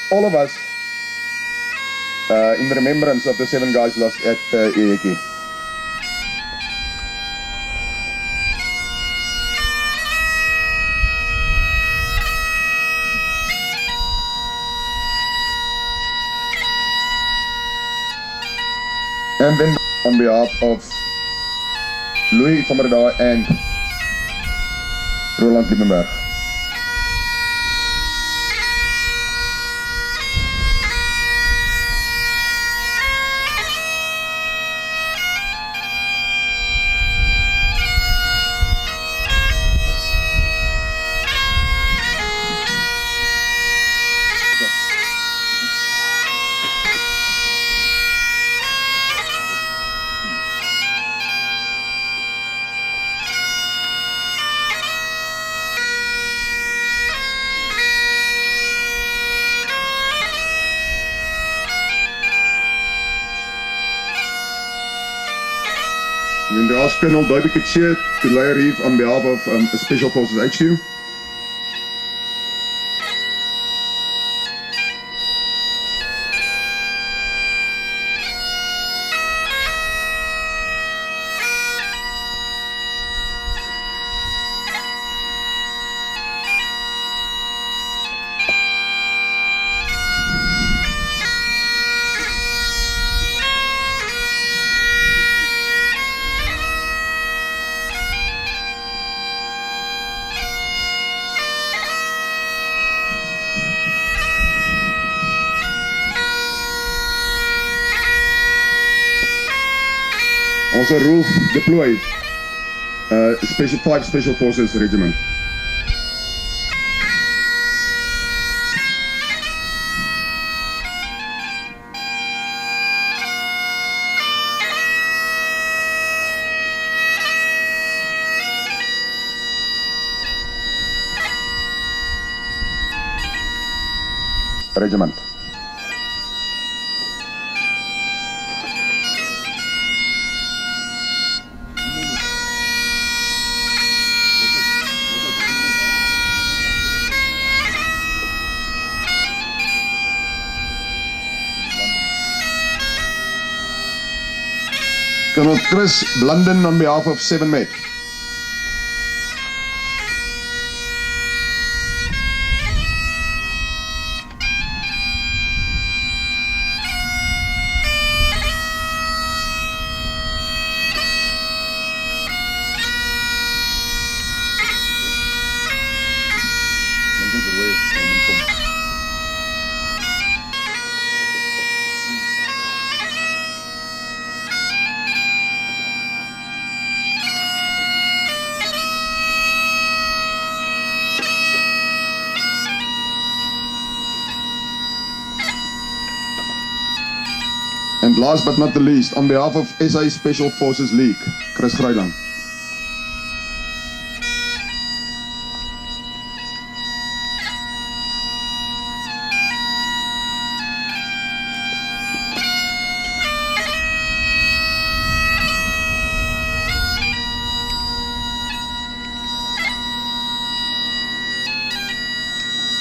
all of us in the remembrance of the 7 guys lost at Eeki. And then on behalf of Louis van Verraai and Roland Liebenberg. I'm going to ask Colonel Duibekitse to lay a wreath on behalf of Special Forces HQ. Also Rolf deploy. 5 Special Forces Regiment. Regiment. Colonel Chris Blunden on behalf of 7 Met. And last but not the least, on behalf of SA Special Forces League, Chris Greiling.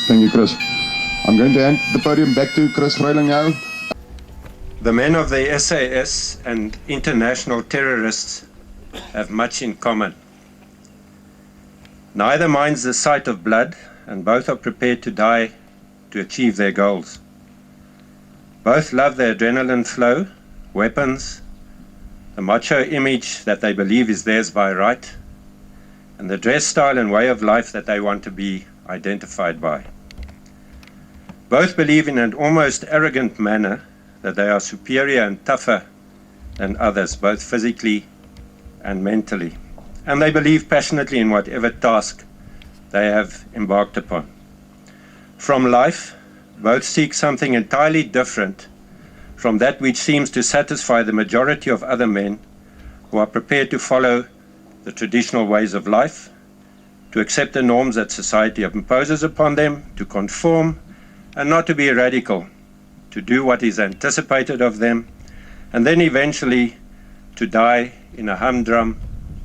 Thank you, Chris. I'm going to hand the podium back to Chris Greiling now. The men of the SAS and international terrorists have much in common. Neither minds the sight of blood, and both are prepared to die to achieve their goals. Both love the adrenaline flow, weapons, the macho image that they believe is theirs by right, and the dress style and way of life that they want to be identified by. Both believe in an almost arrogant manner that they are superior and tougher than others, both physically and mentally. And they believe passionately in whatever task they have embarked upon. From life, both seek something entirely different from that which seems to satisfy the majority of other men who are prepared to follow the traditional ways of life, to accept the norms that society imposes upon them, to conform, and not to be radical, to do what is anticipated of them, and then eventually to die in a humdrum,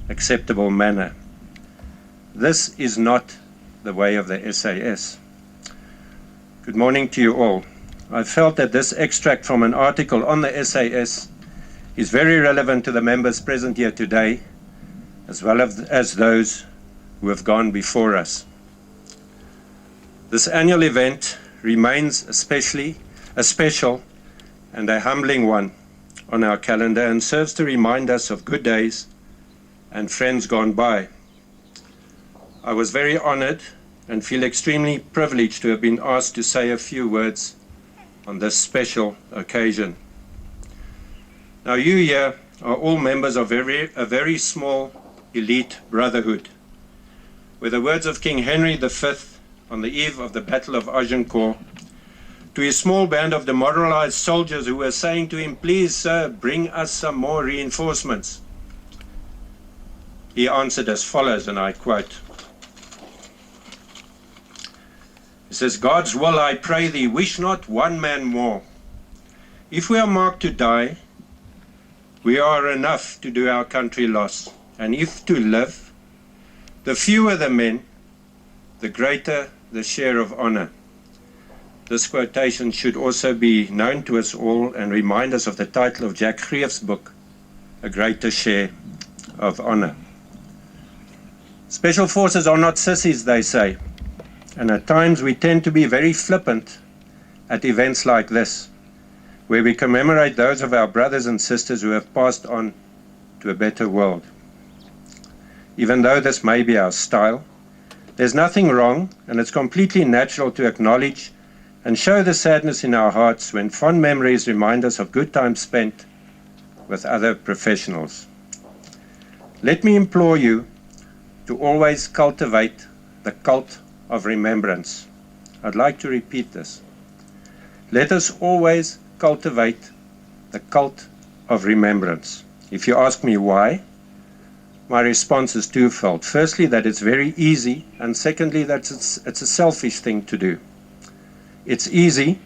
acceptable manner. This is not the way of the SAS. Good morning to you all. I felt that this extract from an article on the SAS is very relevant to the members present here today, as well as those who have gone before us. This annual event remains a special and a humbling one on our calendar, and serves to remind us of good days and friends gone by. I was very honored and feel extremely privileged to have been asked to say a few words on this special occasion. Now, you here are all members of a very small elite brotherhood, where the words of King Henry V on the eve of the Battle of Agincourt, to his small band of demoralized soldiers who were saying to him, "Please, sir, bring us some more reinforcements," he answered as follows, and I quote. He says, "God's will, I pray thee, wish not one man more. If we are marked to die, we are enough to do our country loss. And if to live, the fewer the men, the greater the share of honor." This quotation should also be known to us all and remind us of the title of Jack Greef's book, A Greater Share of Honor. Special forces are not sissies, they say, and at times we tend to be very flippant at events like this, where we commemorate those of our brothers and sisters who have passed on to a better world. Even though this may be our style, there's nothing wrong, and it's completely natural to acknowledge and show the sadness in our hearts when fond memories remind us of good times spent with other professionals. Let me implore you to always cultivate the cult of remembrance. I'd like to repeat this. Let us always cultivate the cult of remembrance. If you ask me why, my response is twofold. Firstly, that it's very easy, and secondly, that it's a selfish thing to do. It's easy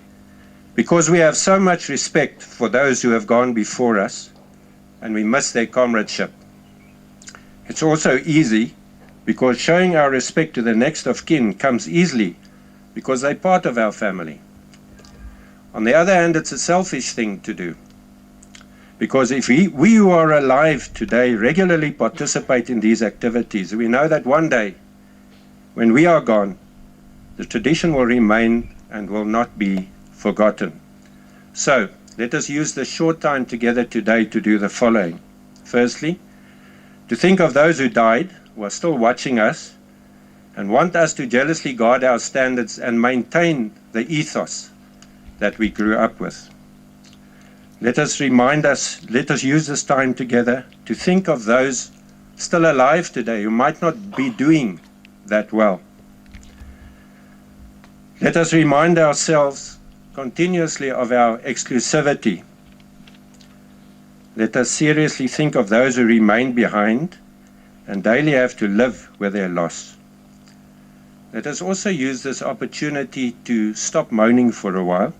because we have so much respect for those who have gone before us, and we miss their comradeship. It's also easy because showing our respect to the next of kin comes easily because they're part of our family. On the other hand, it's a selfish thing to do. Because if we who are alive today regularly participate in these activities, we know that one day, when we are gone, the tradition will remain and will not be forgotten. So, let us use this short time together today to do the following. Firstly, to think of those who died, who are still watching us, and want us to jealously guard our standards and maintain the ethos that we grew up with. Let us use this time together to think of those still alive today who might not be doing that well. Let us remind ourselves continuously of our exclusivity. Let us seriously think of those who remain behind and daily have to live with their loss. Let us also use this opportunity to stop moaning for a while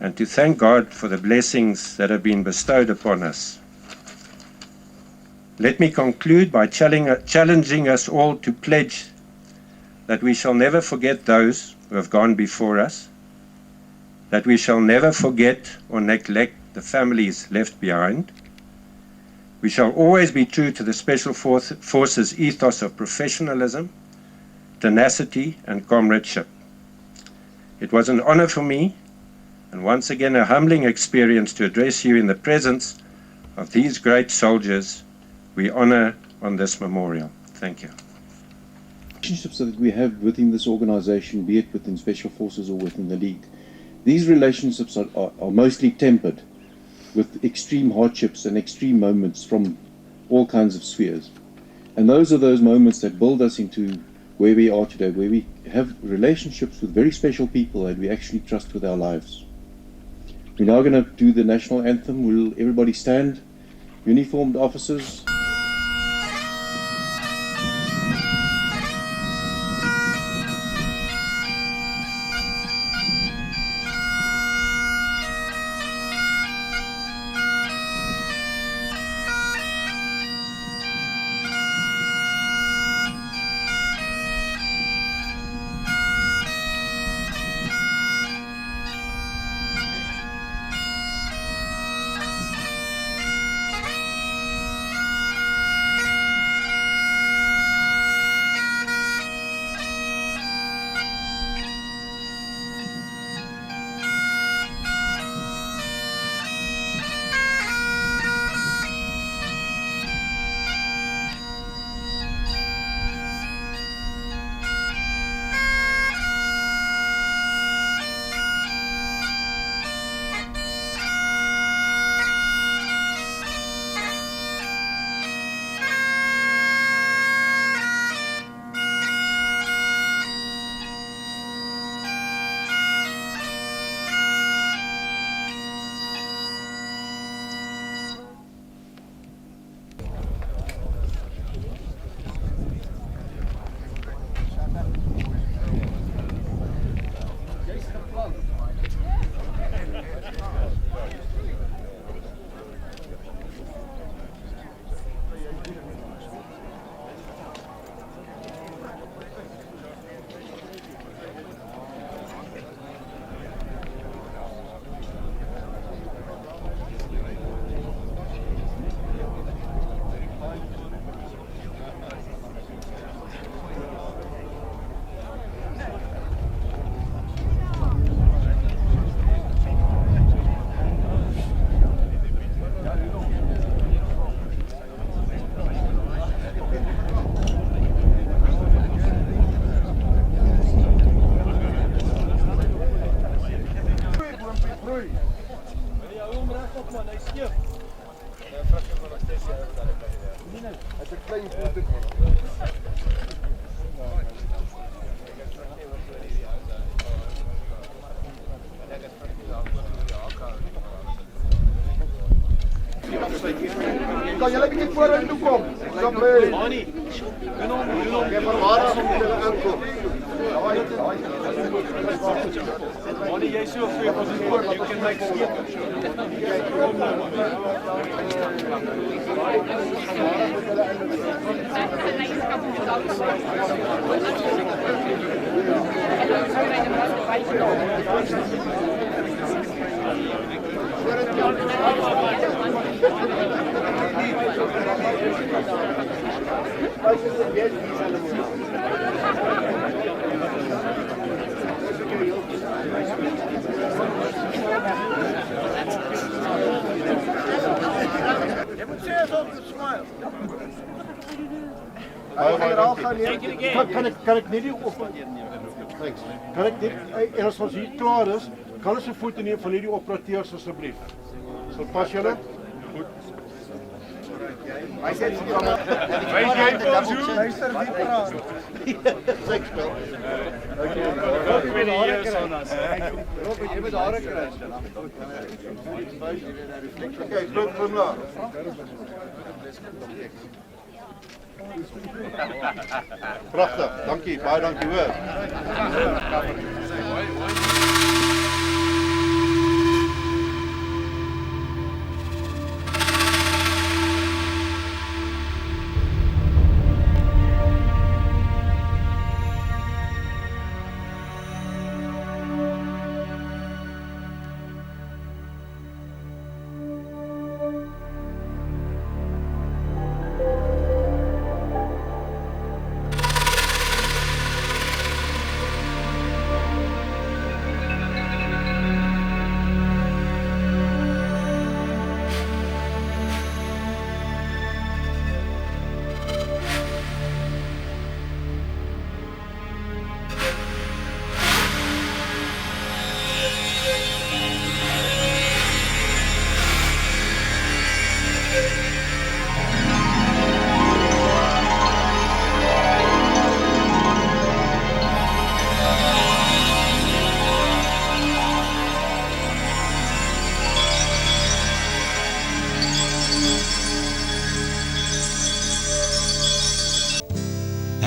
and to thank God for the blessings that have been bestowed upon us. Let me conclude by challenging us all to pledge that we shall never forget those who have gone before us, that we shall never forget or neglect the families left behind. We shall always be true to the Special Forces ethos of professionalism, tenacity, and comradeship. It was an honor for me, and once again a humbling experience, to address you in the presence of these great soldiers we honor on this memorial. Thank you. Relationships that we have within this organization, be it within Special Forces or within the League, these relationships are mostly tempered with extreme hardships and extreme moments from all kinds of spheres. And those are those moments that build us into where we are today, where we have relationships with very special people that we actually trust with our lives. We're now going to do the national anthem. Will everybody stand? Uniformed officers. Ja, oom reg op man, hy skief. Nou vras ek maar nog steeds jy dat As 'n klein voet. Kan julle bietjie vorentoe kom? Asseblief. Manie. Doen hom. Jy verwaar om julle inkom. Manie, jy so veel as jy voor, you can make skip. Jy moet sê asof jy smile. Kan ek net die Thanks. Kan ek net en as ons hier klaar is, kan ons 'n foto neem van hierdie operateurs asseblief. Sal pas julle? Goed. Hy sê jy vir ons hoe? Luister wie praat. Thanks Bill. Rob, jy moet daar kry. Okay, groot glimlag. Pragtig. Dankie, baie dankie hoor.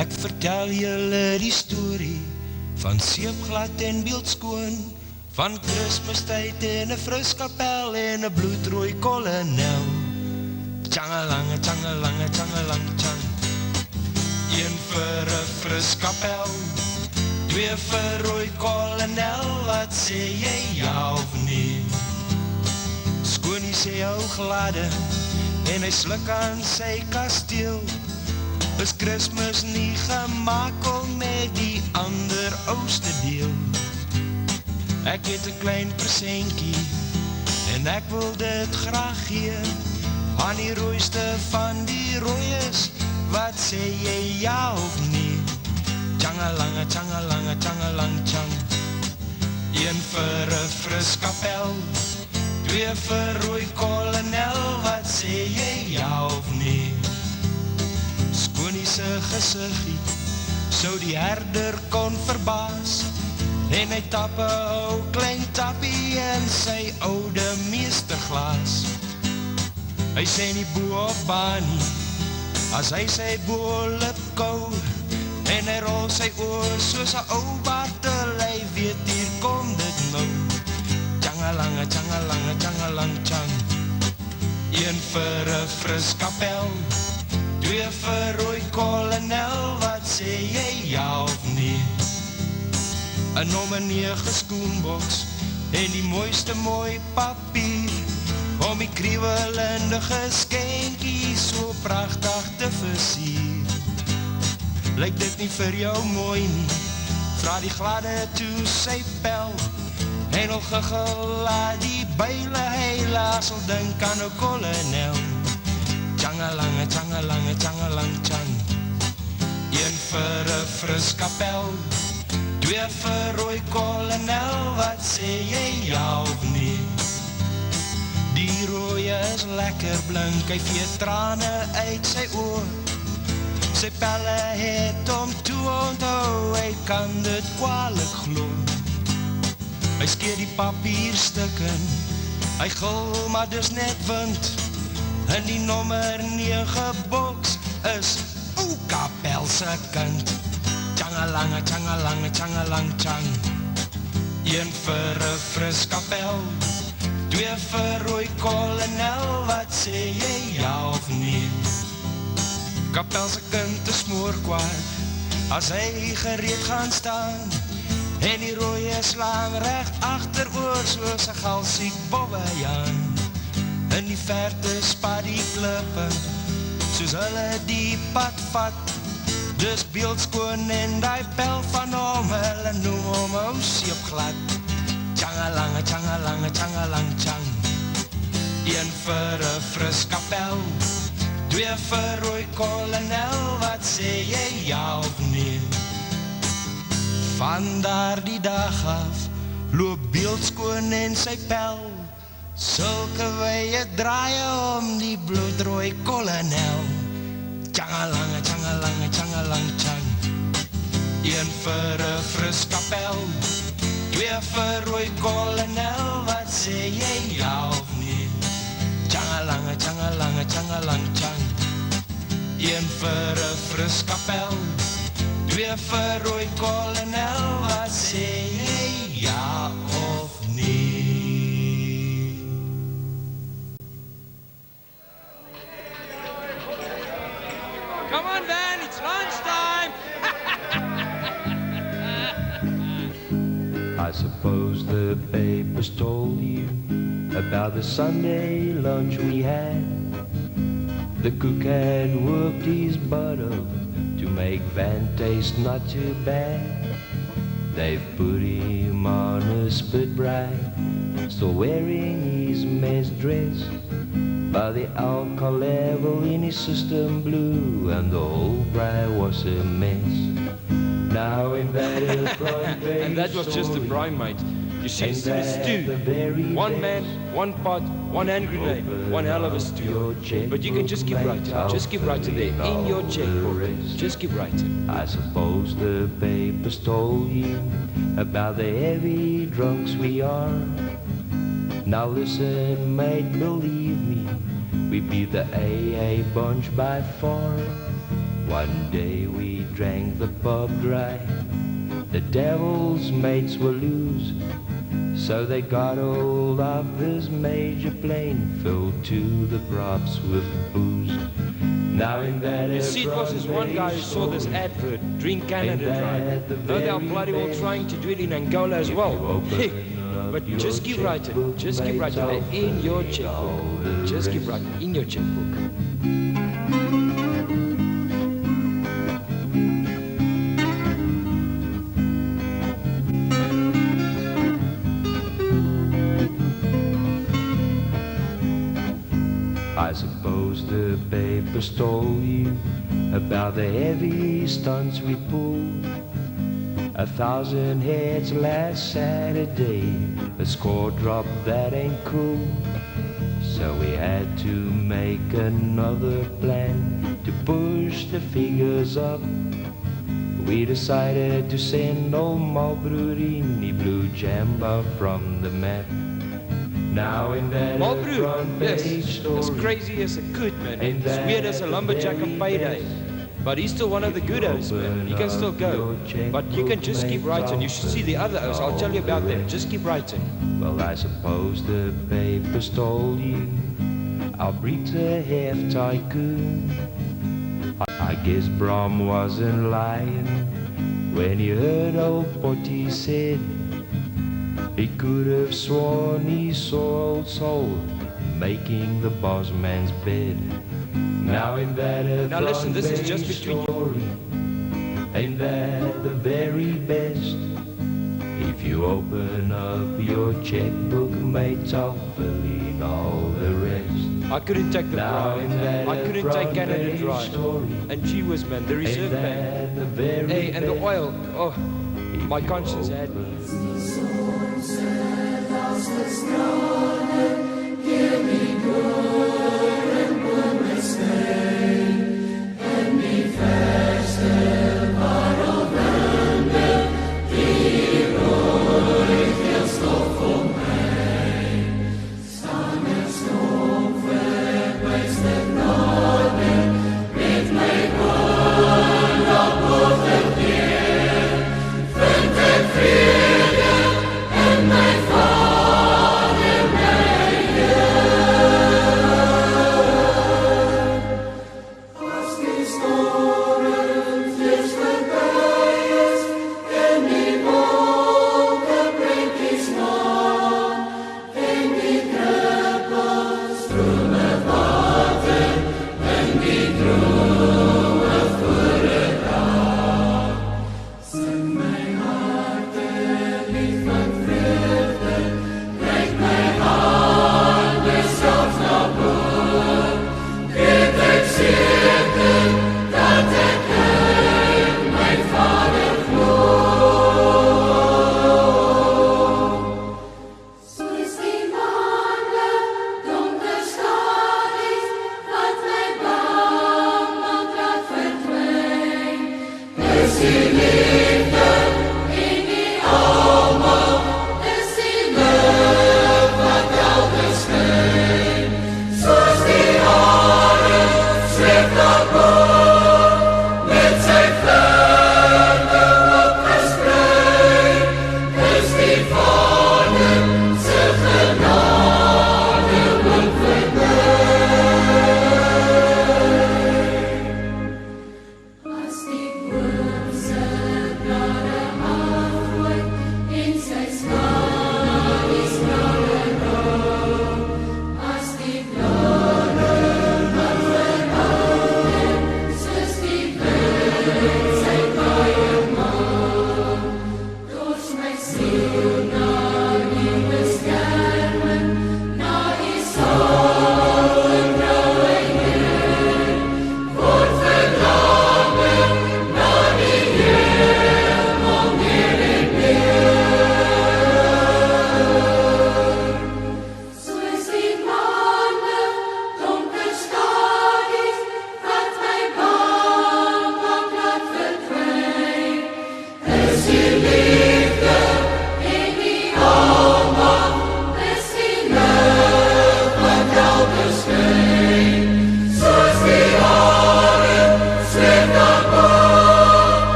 Ek vertel julle die storie van seepglad en beeldskoon, van Kersfeestyd en 'n fruskapel en 'n bloedrooi kolonel. Tjangelange, tjangelange, tjangelang, tjang. Een vir 'n fruskapel, twee vir rooi kolonel. Wat sê jy, ja of nee? Skoonie sê hou glade en hy sluk aan sy kasteel. Is Kersfees nie gemaak met die ander ouste deel? Ek het 'n klein presentjie en ek wil dit graag gee aan die rooiste van die rooies. Wat sê jy, ja of nee? Tjangelange, tjangelange, tjangelang, tjang. Een vir 'n fruskapel, twee vir rooi kolonel. Wat sê jy, ja of nee? Skoonie se gesiggie sou die herder kon verbaas, en hy tap 'n ou klein tappie in sy oude meesterglas. Hy sê nie bo op baan nie, as hy sy boelip kou, en hy rol sy oor soos 'n ou bartel. Hy weet hier kom dit nou. Tjangelange, tjangelange, tjangelang, tjang. Een vir 'n fruskapel, twee vir rooi kolonel. Wat sê jy, ja of nee? 'n nommer 9 skoenboks en die mooiste mooi papier, om die kriewelende geskenkie so pragtig te versier. Lyk dit nie vir jou mooi nie? Vra die gladde toe sy pel, en al gegil laat die byle heila sal dink aan 'n kolonel. Tjangelange, tjangelange, tjangelang, tjang. Een vir 'n fruskapel, twee vir rooi kolonel. Wat sê jy, ja of nee? Die rooie is lekker blink, hy vee trane uit sy oor. Sy pelle het om toe onthou, hy kan dit kwalijk glo. Hy skeer die papierstukken, hy gul, maar dis net wind. En die nommer 9 boks is o Kapelse kind. Tjangalange, tjangalange, tjangalang, tjang. Een vir 'n fris kapel, 2 vir rooi kolonel, wat sê jy ja of nee? Kapelse kind is moorkwaad, as hy gereed gaan staan, en die rooie slaan recht agteroor, soos 'n galsiek bobbejaan. In die verte spat die klippe, soos hulle die pad vat. Dus beeldskoon en die pel van hom, hulle noem hom ou seepglad. Tjangalange, tjangalange, tjangalang, tjang. Een vir 'n fris kapel, 2 vir rooi kolonel, wat sê jy ja of nee? Van daar die dag af, loop beeldskoon en sy pel, sulke wye draaie om die bloedrooi kolonel. Tjangalange, tjangalange, tjangalang, tjang. Een vir 'n fris kapel, 2 vir rooi kolonel, wat sê jy ja of nee? Tjangalange, tjangalange, tjangalang, tjang. Een vir 'n fris kapel, 2 vir rooi kolonel, wat sê jy ja of nee? Come on, Van, it's lunchtime! I suppose the papers told you about the Sunday lunch we had. The cook had worked his butt off to make Van taste not too bad. They've put him on a spit bride, still wearing his mess dress. But the alcohol level in his system blew, and the whole bride was a mess. Now in that front page And that was just the brine, mate. You see, it's a stew. One man, one pot, one hand grenade, one hell of a stew. But you can just keep writing. Just keep writing there in your checkbook. Just keep writing. I suppose the papers told you about the heavy drunks we are. Now listen, mate, believe me, we beat the AA bunch by far. One day we drank the pub dry. The devil's mates were loose, so they got hold of this major plane filled to the props with booze. Now in that You see, it was this one guy who saw this advert, Drink Canada Dry. Now they are bloody well trying to do it in Angola as well. But just keep writing. Just keep writing. They're in your checkbook. Just keep writing in your checkbook. I suppose the papers told you about the heavy stunts we pulled. 1,000 heads last Saturday, a score drop that ain't cool. So we had to make another plan to push the figures up. We decided to send old Malbroerini Blue Jamba from the map. Now in that Malbroer, yes, as crazy as a could, man. As weird as a lumberjack on payday. But he's still one of the good O's, man. He can still go. But you can just keep writing. You should see the other O's. I'll tell you about them. Just keep writing. Well, I suppose the papers told you I'll breed a half tycoon. I guess Brom wasn't lying when he heard old Potty said he could have sworn he saw old Soul making the boss man's bed. Now in that Now listen, this is just between you. Ain't that the very best? If you open up your checkbook, mate, I'll fill in all the rest. I couldn't take the bride. I couldn't take Canada Dry. And gee whiz, man, the reserve bank. Hey, and the oil. Oh, my conscience had me.